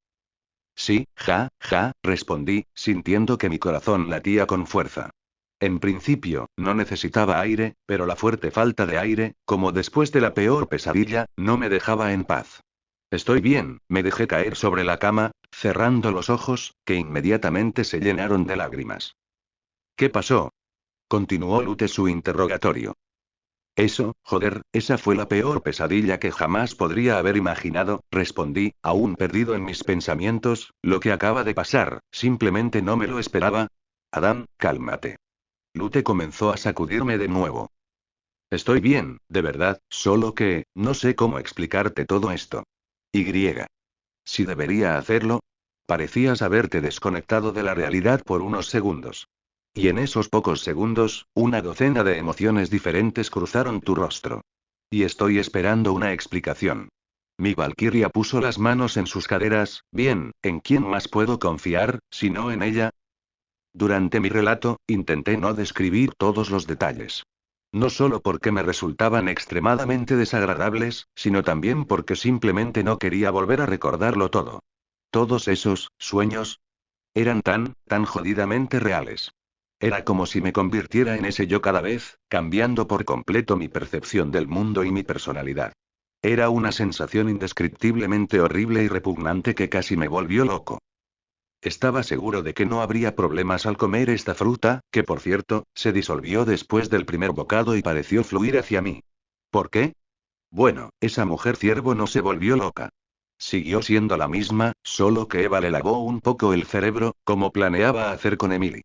Sí, ja, ja, respondí, sintiendo que mi corazón latía con fuerza. En principio, no necesitaba aire, pero la fuerte falta de aire, como después de la peor pesadilla, no me dejaba en paz. Estoy bien, me dejé caer sobre la cama, cerrando los ojos, que inmediatamente se llenaron de lágrimas. ¿Qué pasó? Continuó Lute su interrogatorio. Eso, joder, esa fue la peor pesadilla que jamás podría haber imaginado, respondí, aún perdido en mis pensamientos, lo que acaba de pasar, simplemente no me lo esperaba. Adán, cálmate. Lute comenzó a sacudirme de nuevo. Estoy bien, de verdad, solo que, no sé cómo explicarte todo esto. Y. Si debería hacerlo. Parecías haberte desconectado de la realidad por unos segundos. Y en esos pocos segundos, una docena de emociones diferentes cruzaron tu rostro. Y estoy esperando una explicación. Mi Valquiria puso las manos en sus caderas. Bien, ¿en quién más puedo confiar, si no en ella? Durante mi relato, intenté no describir todos los detalles. No solo porque me resultaban extremadamente desagradables, sino también porque simplemente no quería volver a recordarlo todo. Todos esos sueños eran tan jodidamente reales. Era como si me convirtiera en ese yo cada vez, cambiando por completo mi percepción del mundo y mi personalidad. Era una sensación indescriptiblemente horrible y repugnante que casi me volvió loco. Estaba seguro de que no habría problemas al comer esta fruta, que por cierto, se disolvió después del primer bocado y pareció fluir hacia mí. ¿Por qué? Bueno, esa mujer ciervo no se volvió loca. Siguió siendo la misma, solo que Eva le lavó un poco el cerebro, como planeaba hacer con Emily.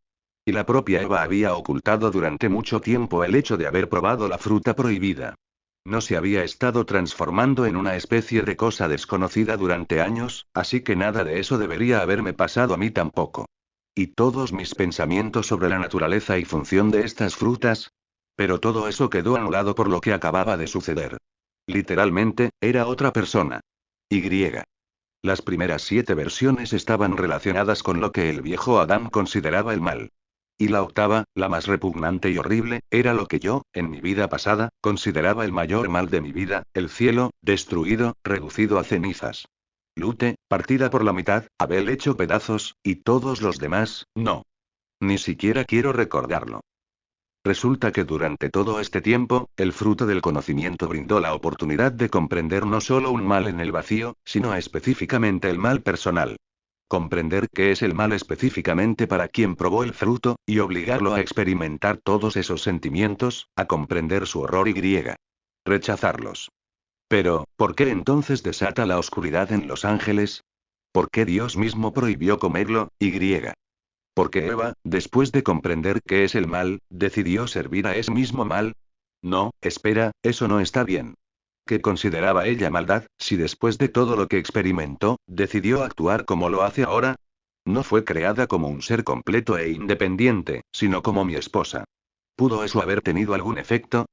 Y la propia Eva había ocultado durante mucho tiempo el hecho de haber probado la fruta prohibida. No se había estado transformando en una especie de cosa desconocida durante años, así que nada de eso debería haberme pasado a mí tampoco. ¿Y todos mis pensamientos sobre la naturaleza y función de estas frutas? Pero todo eso quedó anulado por lo que acababa de suceder. Literalmente, era otra persona. Y. Las primeras 7 versiones estaban relacionadas con lo que el viejo Adán consideraba el mal. Y la octava, la más repugnante y horrible, era lo que yo, en mi vida pasada, consideraba el mayor mal de mi vida, el cielo, destruido, reducido a cenizas. Lute, partida por la mitad, Abel hecho pedazos, y todos los demás, no. Ni siquiera quiero recordarlo. Resulta que durante todo este tiempo, el fruto del conocimiento brindó la oportunidad de comprender no solo un mal en el vacío, sino específicamente el mal personal. Comprender qué es el mal específicamente para quien probó el fruto, y obligarlo a experimentar todos esos sentimientos, a comprender su horror y. Rechazarlos. Pero, ¿por qué entonces desata la oscuridad en los ángeles? ¿Por qué Dios mismo prohibió comerlo, y? Porque Eva, después de comprender qué es el mal, decidió servir a ese mismo mal. No, espera, eso no está bien. ¿Qué consideraba ella maldad, si después de todo lo que experimentó, decidió actuar como lo hace ahora? No fue creada como un ser completo e independiente, sino como mi esposa. ¿Pudo eso haber tenido algún efecto?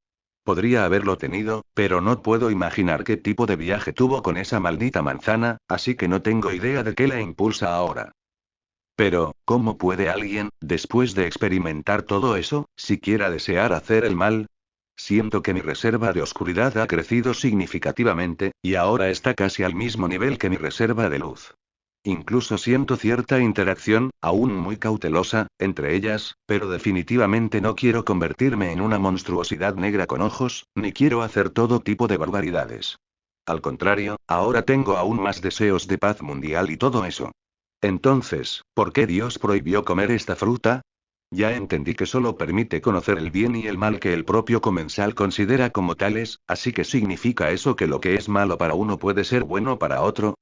Podría haberlo tenido, pero no puedo imaginar qué tipo de viaje tuvo con esa maldita manzana, así que no tengo idea de qué la impulsa ahora. Pero, ¿cómo puede alguien, después de experimentar todo eso, siquiera desear hacer el mal? Siento que mi reserva de oscuridad ha crecido significativamente, y ahora está casi al mismo nivel que mi reserva de luz. Incluso siento cierta interacción, aún muy cautelosa, entre ellas, pero definitivamente no quiero convertirme en una monstruosidad negra con ojos, ni quiero hacer todo tipo de barbaridades. Al contrario, ahora tengo aún más deseos de paz mundial y todo eso. Entonces, ¿por qué Dios prohibió comer esta fruta? Ya entendí que solo permite conocer el bien y el mal que el propio comensal considera como tales, así que ¿significa eso que lo que es malo para uno puede ser bueno para otro?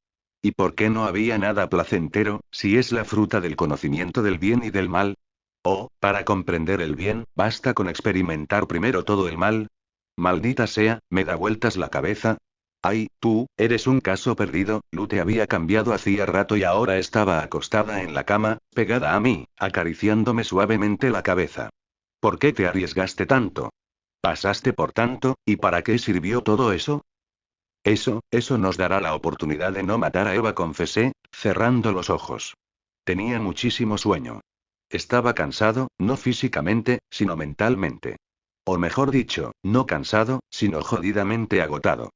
¿Y por qué no había nada placentero, si es la fruta del conocimiento del bien y del mal? ¿O, para comprender el bien, basta con experimentar primero todo el mal? Maldita sea, me da vueltas la cabeza. Ay, tú, eres un caso perdido. Lute había cambiado hacía rato y ahora estaba acostada en la cama, pegada a mí, acariciándome suavemente la cabeza. ¿Por qué te arriesgaste tanto? ¿Pasaste por tanto, y para qué sirvió todo eso? Eso nos dará la oportunidad de no matar a Eva, confesé, cerrando los ojos. Tenía muchísimo sueño. Estaba cansado, no físicamente, sino mentalmente. O mejor dicho, no cansado, sino jodidamente agotado.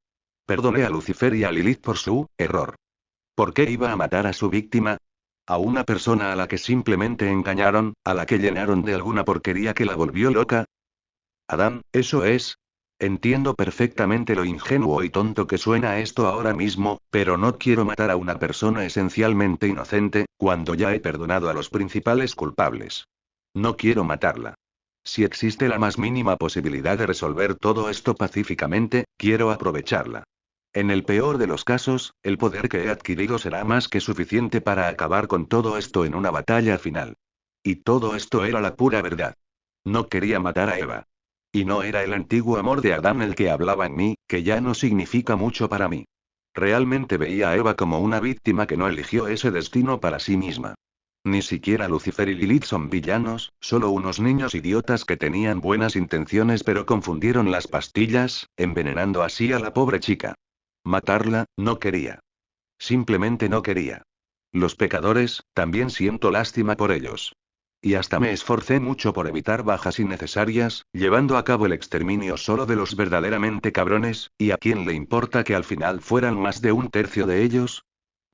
Perdoné a Lucifer y a Lilith por su error. ¿Por qué iba a matar a su víctima? A una persona a la que simplemente engañaron, a la que llenaron de alguna porquería que la volvió loca. Adán, eso es. Entiendo perfectamente lo ingenuo y tonto que suena esto ahora mismo, pero no quiero matar a una persona esencialmente inocente, cuando ya he perdonado a los principales culpables. No quiero matarla. Si existe la más mínima posibilidad de resolver todo esto pacíficamente, quiero aprovecharla. En el peor de los casos, el poder que he adquirido será más que suficiente para acabar con todo esto en una batalla final. Y todo esto era la pura verdad. No quería matar a Eva. Y no era el antiguo amor de Adán el que hablaba en mí, que ya no significa mucho para mí. Realmente veía a Eva como una víctima que no eligió ese destino para sí misma. Ni siquiera Lucifer y Lilith son villanos, solo unos niños idiotas que tenían buenas intenciones pero confundieron las pastillas, envenenando así a la pobre chica. Matarla, no quería. Simplemente no quería. Los pecadores, también siento lástima por ellos. Y hasta me esforcé mucho por evitar bajas innecesarias, llevando a cabo el exterminio solo de los verdaderamente cabrones, ¿y a quién le importa que al final fueran más de un tercio de ellos?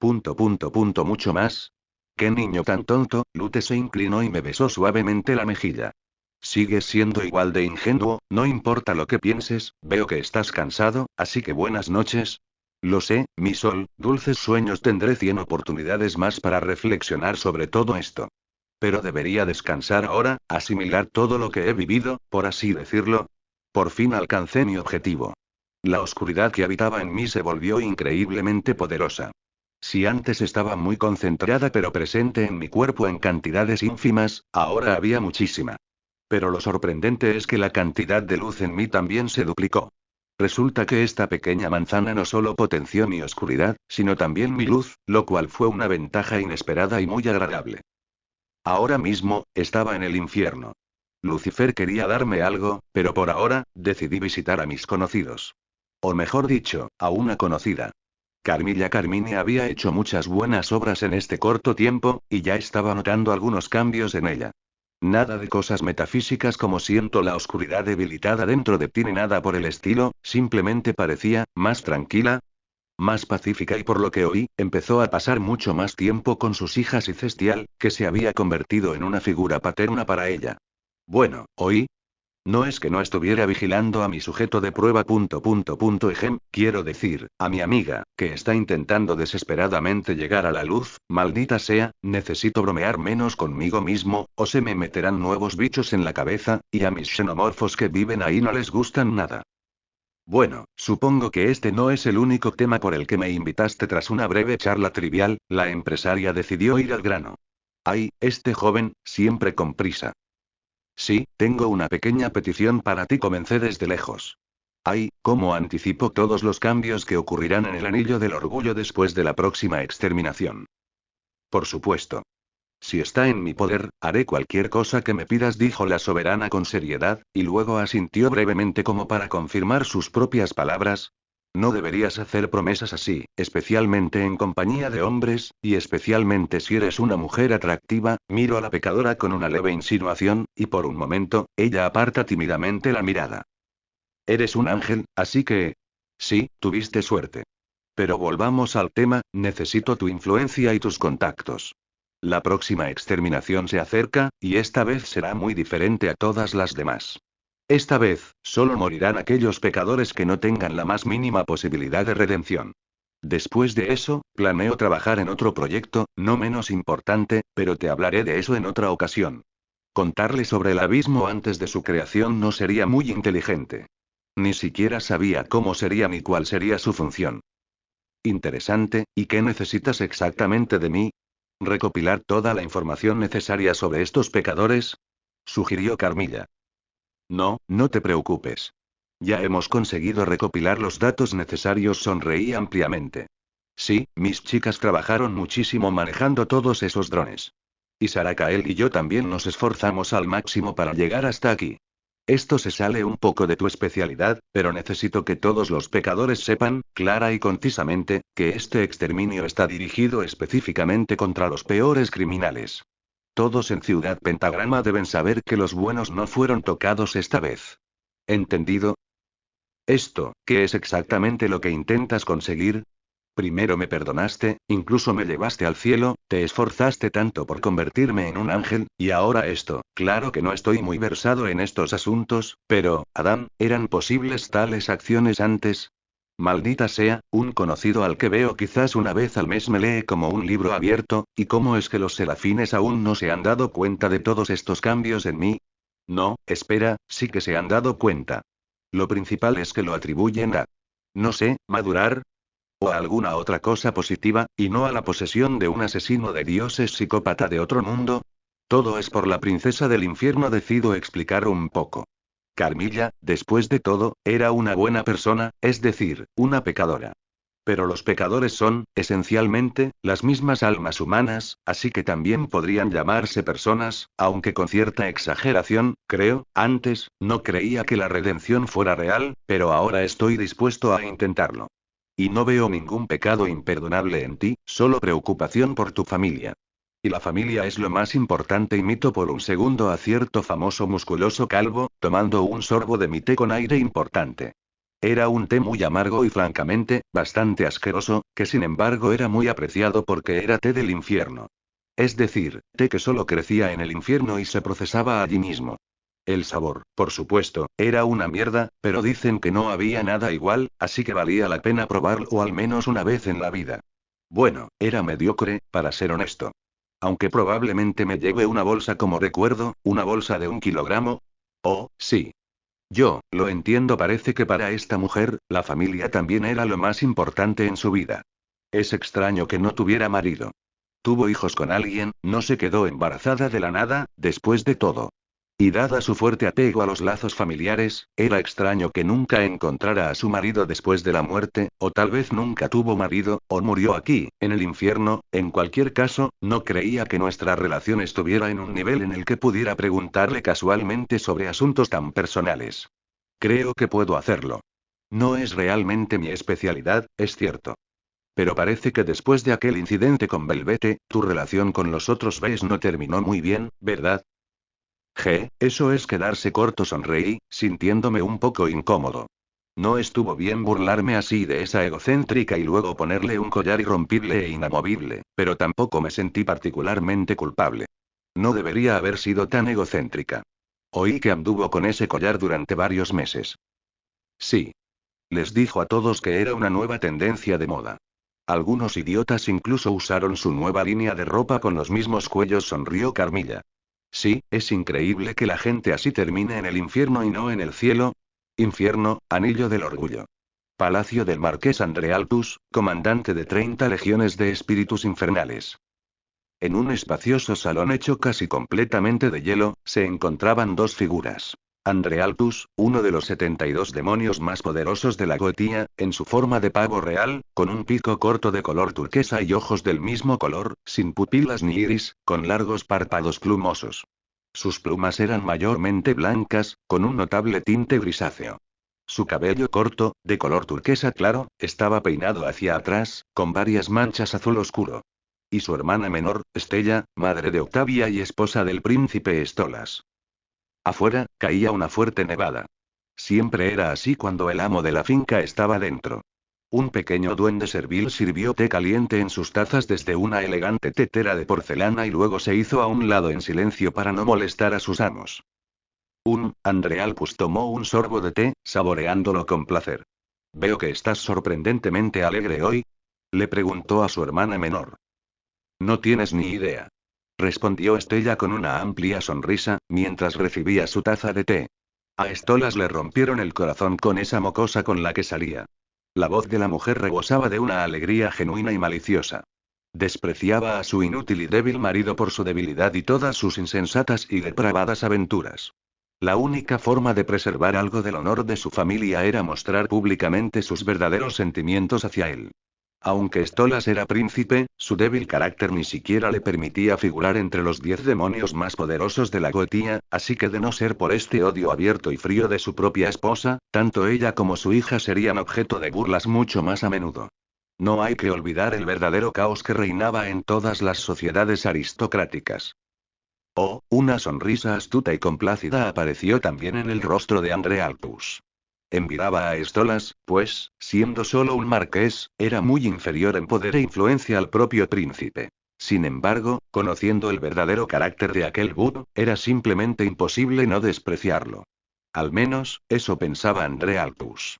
Mucho más. ¡Qué niño tan tonto! Lute se inclinó y me besó suavemente la mejilla. Sigues siendo igual de ingenuo, no importa lo que pienses, veo que estás cansado, así que buenas noches. Lo sé, mi sol, dulces sueños, tendré 100 oportunidades más para reflexionar sobre todo esto. Pero debería descansar ahora, asimilar todo lo que he vivido, por así decirlo. Por fin alcancé mi objetivo. La oscuridad que habitaba en mí se volvió increíblemente poderosa. Si antes estaba muy concentrada pero presente en mi cuerpo en cantidades ínfimas, ahora había muchísima. Pero lo sorprendente es que la cantidad de luz en mí también se duplicó. Resulta que esta pequeña manzana no solo potenció mi oscuridad, sino también mi luz, lo cual fue una ventaja inesperada y muy agradable. Ahora mismo, estaba en el infierno. Lucifer quería darme algo, pero por ahora, decidí visitar a mis conocidos. O mejor dicho, a una conocida. Carmilla Carmine había hecho muchas buenas obras en este corto tiempo, y ya estaba notando algunos cambios en ella. Nada de cosas metafísicas como siento la oscuridad debilitada dentro de ti ni nada por el estilo, simplemente parecía, más tranquila, más pacífica y por lo que oí, empezó a pasar mucho más tiempo con sus hijas y Cestial, que se había convertido en una figura paterna para ella. Bueno, oí. No es que no estuviera vigilando a mi sujeto de prueba. Quiero decir, a mi amiga, que está intentando desesperadamente llegar a la luz, maldita sea, necesito bromear menos conmigo mismo, o se me meterán nuevos bichos en la cabeza, y a mis xenomorfos que viven ahí no les gustan nada. Bueno, supongo que este no es el único tema por el que me invitaste. Tras una breve charla trivial, la empresaria decidió ir al grano. Ay, este joven, siempre con prisa. Sí, tengo una pequeña petición para ti. Comencé desde lejos. Ay, cómo anticipo todos los cambios que ocurrirán en el anillo del orgullo después de la próxima exterminación. Por supuesto. Si está en mi poder, haré cualquier cosa que me pidas, dijo la soberana con seriedad, y luego asintió brevemente como para confirmar sus propias palabras. No deberías hacer promesas así, especialmente en compañía de hombres, y especialmente si eres una mujer atractiva. Miro a la pecadora con una leve insinuación, y por un momento, ella aparta tímidamente la mirada. Eres un ángel, así que... Sí, tuviste suerte. Pero volvamos al tema, necesito tu influencia y tus contactos. La próxima exterminación se acerca, y esta vez será muy diferente a todas las demás. Esta vez, solo morirán aquellos pecadores que no tengan la más mínima posibilidad de redención. Después de eso, planeo trabajar en otro proyecto, no menos importante, pero te hablaré de eso en otra ocasión. Contarle sobre el abismo antes de su creación no sería muy inteligente. Ni siquiera sabía cómo sería ni cuál sería su función. Interesante, ¿y qué necesitas exactamente de mí? ¿Recopilar toda la información necesaria sobre estos pecadores? Sugirió Carmilla. No, no te preocupes. Ya hemos conseguido recopilar los datos necesarios, sonreí ampliamente. Sí, mis chicas trabajaron muchísimo manejando todos esos drones. Y Sarakael y yo también nos esforzamos al máximo para llegar hasta aquí. Esto se sale un poco de tu especialidad, pero necesito que todos los pecadores sepan, clara y concisamente, que este exterminio está dirigido específicamente contra los peores criminales. Todos en Ciudad Pentagrama deben saber que los buenos no fueron tocados esta vez. ¿Entendido? Esto, ¿qué es exactamente lo que intentas conseguir? Primero me perdonaste, incluso me llevaste al cielo, te esforzaste tanto por convertirme en un ángel, y ahora esto. Claro que no estoy muy versado en estos asuntos, pero, Adán, ¿eran posibles tales acciones antes? Maldita sea, un conocido al que veo quizás una vez al mes me lee como un libro abierto, ¿y cómo es que los serafines aún no se han dado cuenta de todos estos cambios en mí? No, espera, sí que se han dado cuenta. Lo principal es que lo atribuyen a, no sé, madurar, o a alguna otra cosa positiva, y no a la posesión de un asesino de dioses psicópata de otro mundo. Todo es por la princesa del infierno, decido explicar un poco. Carmilla, después de todo, era una buena persona, es decir, una pecadora. Pero los pecadores son, esencialmente, las mismas almas humanas, así que también podrían llamarse personas, aunque con cierta exageración, creo. Antes, no creía que la redención fuera real, pero ahora estoy dispuesto a intentarlo. Y no veo ningún pecado imperdonable en ti, solo preocupación por tu familia. Y la familia es lo más importante, imito por un segundo a cierto famoso musculoso calvo, tomando un sorbo de mi té con aire importante. Era un té muy amargo y francamente, bastante asqueroso, que sin embargo era muy apreciado porque era té del infierno. Es decir, té que solo crecía en el infierno y se procesaba allí mismo. El sabor, por supuesto, era una mierda, pero dicen que no había nada igual, así que valía la pena probarlo al menos una vez en la vida. Bueno, era mediocre, para ser honesto. Aunque probablemente me lleve una bolsa como recuerdo, una bolsa de 1 kilogramo. Oh, sí. Yo, lo entiendo, parece que para esta mujer, la familia también era lo más importante en su vida. Es extraño que no tuviera marido. Tuvo hijos con alguien, no se quedó embarazada de la nada, después de todo. Y dada su fuerte apego a los lazos familiares, era extraño que nunca encontrara a su marido después de la muerte, o tal vez nunca tuvo marido, o murió aquí, en el infierno. En cualquier caso, no creía que nuestra relación estuviera en un nivel en el que pudiera preguntarle casualmente sobre asuntos tan personales. Creo que puedo hacerlo. No es realmente mi especialidad, es cierto. Pero parece que después de aquel incidente con Belvete, tu relación con los otros Bs no terminó muy bien, ¿verdad? Eso es quedarse corto, sonreí, sintiéndome un poco incómodo. No estuvo bien burlarme así de esa egocéntrica y luego ponerle un collar irrompible e inamovible, pero tampoco me sentí particularmente culpable. No debería haber sido tan egocéntrica. Oí que anduvo con ese collar durante varios meses. Sí. Les dijo a todos que era una nueva tendencia de moda. Algunos idiotas incluso usaron su nueva línea de ropa con los mismos cuellos, sonrió Carmilla. Sí, es increíble que la gente así termine en el infierno y no en el cielo. Infierno, anillo del orgullo. Palacio del Marqués Andrealtus, comandante de 30 legiones de espíritus infernales. En un espacioso salón hecho casi completamente de hielo, se encontraban dos figuras. Andrealtus, uno de los 72 demonios más poderosos de la Goetía, en su forma de pavo real, con un pico corto de color turquesa y ojos del mismo color, sin pupilas ni iris, con largos párpados plumosos. Sus plumas eran mayormente blancas, con un notable tinte grisáceo. Su cabello corto, de color turquesa claro, estaba peinado hacia atrás, con varias manchas azul oscuro. Y su hermana menor, Stella, madre de Octavia y esposa del príncipe Stolas. Afuera, caía una fuerte nevada. Siempre era así cuando el amo de la finca estaba dentro. Un pequeño duende servil sirvió té caliente en sus tazas desde una elegante tetera de porcelana y luego se hizo a un lado en silencio para no molestar a sus amos. Andrealpus tomó un sorbo de té, saboreándolo con placer. Veo que estás sorprendentemente alegre hoy. Le preguntó a su hermana menor. No tienes ni idea. Respondió Estella con una amplia sonrisa, mientras recibía su taza de té. A Stolas le rompieron el corazón con esa mocosa con la que salía. La voz de la mujer rebosaba de una alegría genuina y maliciosa. Despreciaba a su inútil y débil marido por su debilidad y todas sus insensatas y depravadas aventuras. La única forma de preservar algo del honor de su familia era mostrar públicamente sus verdaderos sentimientos hacia él. Aunque Stolas era príncipe, su débil carácter ni siquiera le permitía figurar entre los 10 demonios más poderosos de la Goetía, así que de no ser por este odio abierto y frío de su propia esposa, tanto ella como su hija serían objeto de burlas mucho más a menudo. No hay que olvidar el verdadero caos que reinaba en todas las sociedades aristocráticas. Oh, una sonrisa astuta y complácida apareció también en el rostro de Andrealtus. Envidiaba a Estolas, pues, siendo solo un marqués, era muy inferior en poder e influencia al propio príncipe. Sin embargo, conociendo el verdadero carácter de aquel Bud, era simplemente imposible no despreciarlo. Al menos, eso pensaba André Alpus.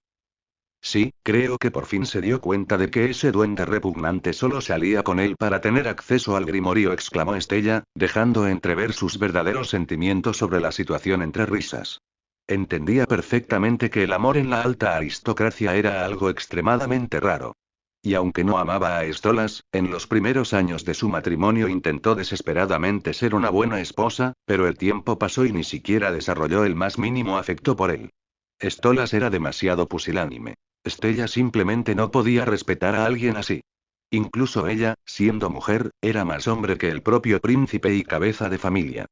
Sí, creo que por fin se dio cuenta de que ese duende repugnante solo salía con él para tener acceso al grimorio, exclamó Estella, dejando entrever sus verdaderos sentimientos sobre la situación entre risas. Entendía perfectamente que el amor en la alta aristocracia era algo extremadamente raro. Y aunque no amaba a Estolas, en los primeros años de su matrimonio intentó desesperadamente ser una buena esposa, pero el tiempo pasó y ni siquiera desarrolló el más mínimo afecto por él. Estolas era demasiado pusilánime. Estella simplemente no podía respetar a alguien así. Incluso ella, siendo mujer, era más hombre que el propio príncipe y cabeza de familia.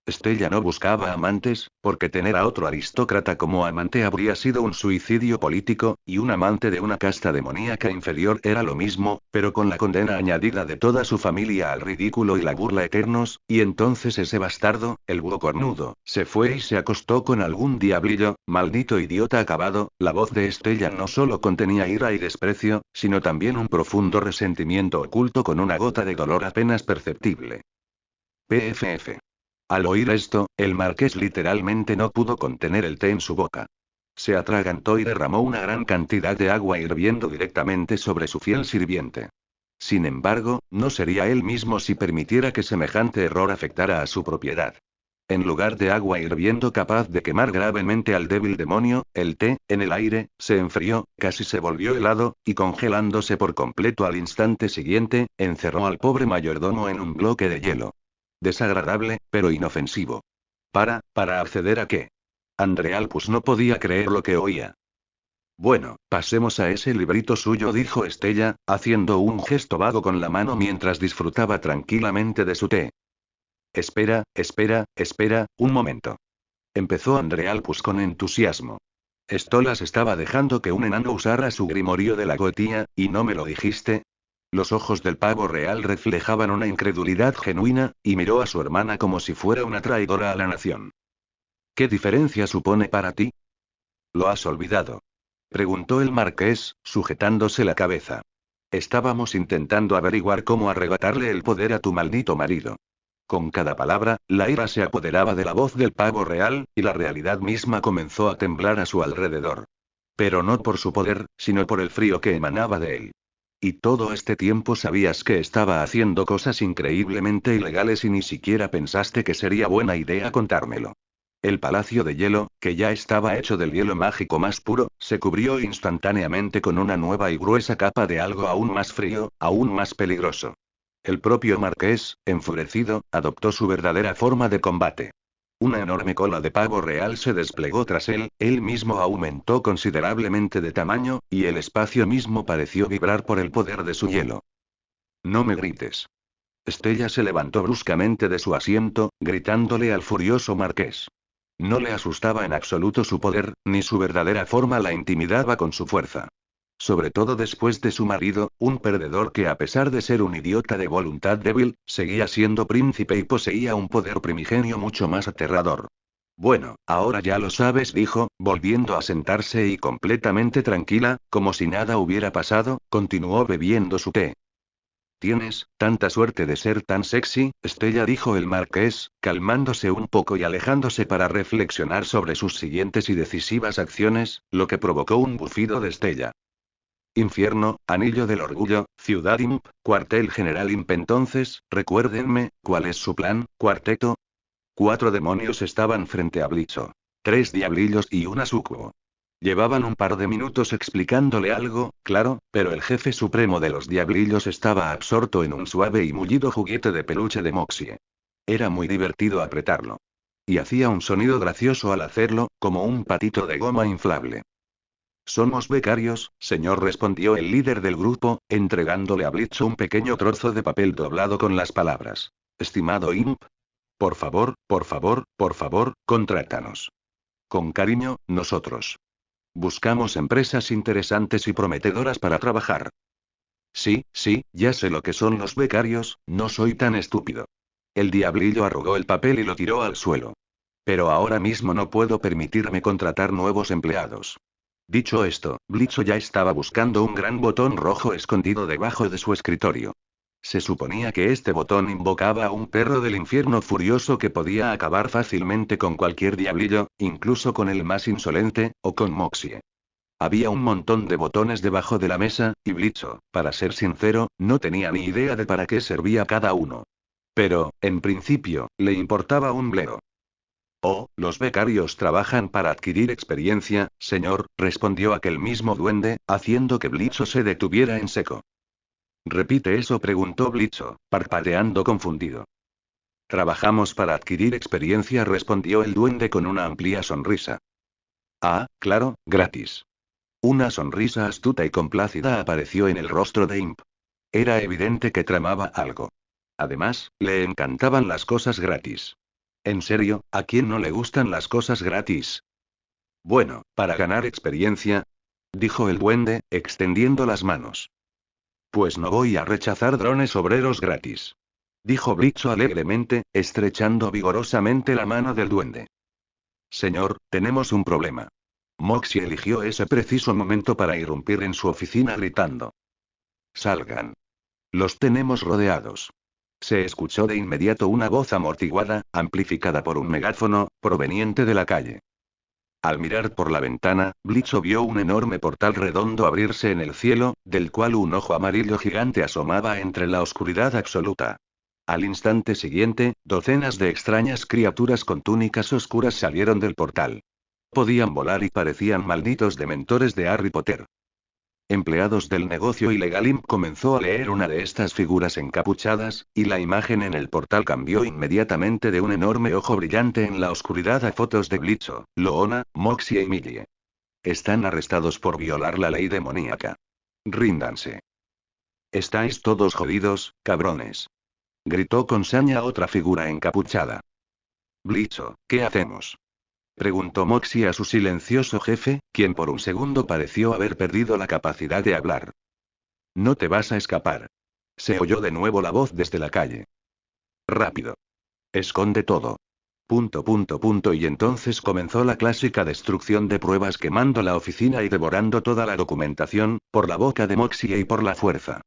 Estella no buscaba amantes, porque tener a otro aristócrata como amante habría sido un suicidio político, y un amante de una casta demoníaca inferior era lo mismo, pero con la condena añadida de toda su familia al ridículo y la burla eternos, y entonces ese bastardo, el búho cornudo, se fue y se acostó con algún diablillo, maldito idiota acabado. La voz de Estella no solo contenía ira y desprecio, sino también un profundo resentimiento oculto con una gota de dolor apenas perceptible. PFF. Al oír esto, el marqués literalmente no pudo contener el té en su boca. Se atragantó y derramó una gran cantidad de agua hirviendo directamente sobre su fiel sirviente. Sin embargo, no sería él mismo si permitiera que semejante error afectara a su propiedad. En lugar de agua hirviendo capaz de quemar gravemente al débil demonio, el té, en el aire, se enfrió, casi se volvió helado, y congelándose por completo al instante siguiente, encerró al pobre mayordomo en un bloque de hielo. Desagradable, pero inofensivo. ¿Para acceder a qué? André Alpus no podía creer lo que oía. Bueno, pasemos a ese librito suyo, dijo Estella, haciendo un gesto vago con la mano mientras disfrutaba tranquilamente de su té. Espera, un momento. Empezó André Alpus con entusiasmo. Estolas estaba dejando que un enano usara su grimorio de la Goetía, ¿y no me lo dijiste? Los ojos del pavo real reflejaban una incredulidad genuina, y miró a su hermana como si fuera una traidora a la nación. ¿Qué diferencia supone para ti? ¿Lo has olvidado? Preguntó el marqués, sujetándose la cabeza. Estábamos intentando averiguar cómo arrebatarle el poder a tu maldito marido. Con cada palabra, la ira se apoderaba de la voz del pavo real, y la realidad misma comenzó a temblar a su alrededor. Pero no por su poder, sino por el frío que emanaba de él. Y todo este tiempo sabías que estaba haciendo cosas increíblemente ilegales y ni siquiera pensaste que sería buena idea contármelo. El palacio de hielo, que ya estaba hecho del hielo mágico más puro, se cubrió instantáneamente con una nueva y gruesa capa de algo aún más frío, aún más peligroso. El propio marqués, enfurecido, adoptó su verdadera forma de combate. Una enorme cola de pavo real se desplegó tras él mismo aumentó considerablemente de tamaño, y el espacio mismo pareció vibrar por el poder de su hielo. No me grites. Estella se levantó bruscamente de su asiento, gritándole al furioso marqués. No le asustaba en absoluto su poder, ni su verdadera forma la intimidaba con su fuerza. Sobre todo después de su marido, un perdedor que a pesar de ser un idiota de voluntad débil, seguía siendo príncipe y poseía un poder primigenio mucho más aterrador. Bueno, ahora ya lo sabes, dijo, volviendo a sentarse y completamente tranquila, como si nada hubiera pasado, continuó bebiendo su té. Tienes tanta suerte de ser tan sexy, Estella, dijo el marqués, calmándose un poco y alejándose para reflexionar sobre sus siguientes y decisivas acciones, lo que provocó un bufido de Estella. Infierno, Anillo del Orgullo, Ciudad Imp, Cuartel General Imp. Entonces, recuérdenme, ¿cuál es su plan, cuarteto? 4 demonios estaban frente a Blicho. 3 diablillos y una sucubo. Llevaban un par de minutos explicándole algo, claro, pero el jefe supremo de los diablillos estaba absorto en un suave y mullido juguete de peluche de Moxie. Era muy divertido apretarlo. Y hacía un sonido gracioso al hacerlo, como un patito de goma inflable. Somos becarios, señor, respondió el líder del grupo, entregándole a Blitz un pequeño trozo de papel doblado con las palabras. Estimado Imp. Por favor, contrátanos. Con cariño, nosotros. Buscamos empresas interesantes y prometedoras para trabajar. Sí, ya sé lo que son los becarios, no soy tan estúpido. El diablillo arrugó el papel y lo tiró al suelo. Pero ahora mismo no puedo permitirme contratar nuevos empleados. Dicho esto, Blitzo ya estaba buscando un gran botón rojo escondido debajo de su escritorio. Se suponía que este botón invocaba a un perro del infierno furioso que podía acabar fácilmente con cualquier diablillo, incluso con el más insolente, o con Moxie. Había un montón de botones debajo de la mesa, y Blitzo, para ser sincero, no tenía ni idea de para qué servía cada uno. Pero, en principio, le importaba un bledo. Oh, los becarios trabajan para adquirir experiencia, señor, respondió aquel mismo duende, haciendo que Blitzo se detuviera en seco. ¿Repite eso?, preguntó Blitzo, parpadeando confundido. Trabajamos para adquirir experiencia, respondió el duende con una amplia sonrisa. Ah, claro, gratis. Una sonrisa astuta y complácida apareció en el rostro de Imp. Era evidente que tramaba algo. Además, le encantaban las cosas gratis. En serio, ¿a quién no le gustan las cosas gratis? Bueno, para ganar experiencia, dijo el duende, extendiendo las manos. Pues no voy a rechazar drones obreros gratis, dijo Blitzo alegremente, estrechando vigorosamente la mano del duende. Señor, tenemos un problema. Moxie eligió ese preciso momento para irrumpir en su oficina gritando. Salgan. Los tenemos rodeados. Se escuchó de inmediato una voz amortiguada, amplificada por un megáfono, proveniente de la calle. Al mirar por la ventana, Blitzo vio un enorme portal redondo abrirse en el cielo, del cual un ojo amarillo gigante asomaba entre la oscuridad absoluta. Al instante siguiente, docenas de extrañas criaturas con túnicas oscuras salieron del portal. Podían volar y parecían malditos dementores de Harry Potter. Empleados del negocio ilegal. Imp comenzó a leer una de estas figuras encapuchadas, y la imagen en el portal cambió inmediatamente de un enorme ojo brillante en la oscuridad a fotos de Blitzo, Loona, Moxie y Millie. Están arrestados por violar la ley demoníaca. Ríndanse. Estáis todos jodidos, cabrones. Gritó con saña otra figura encapuchada. Blitzo, ¿qué hacemos?, preguntó Moxie a su silencioso jefe, quien por un segundo pareció haber perdido la capacidad de hablar. No te vas a escapar. Se oyó de nuevo la voz desde la calle. Rápido. Esconde todo. ... Y entonces comenzó la clásica destrucción de pruebas, quemando la oficina y devorando toda la documentación, por la boca de Moxie y por la fuerza.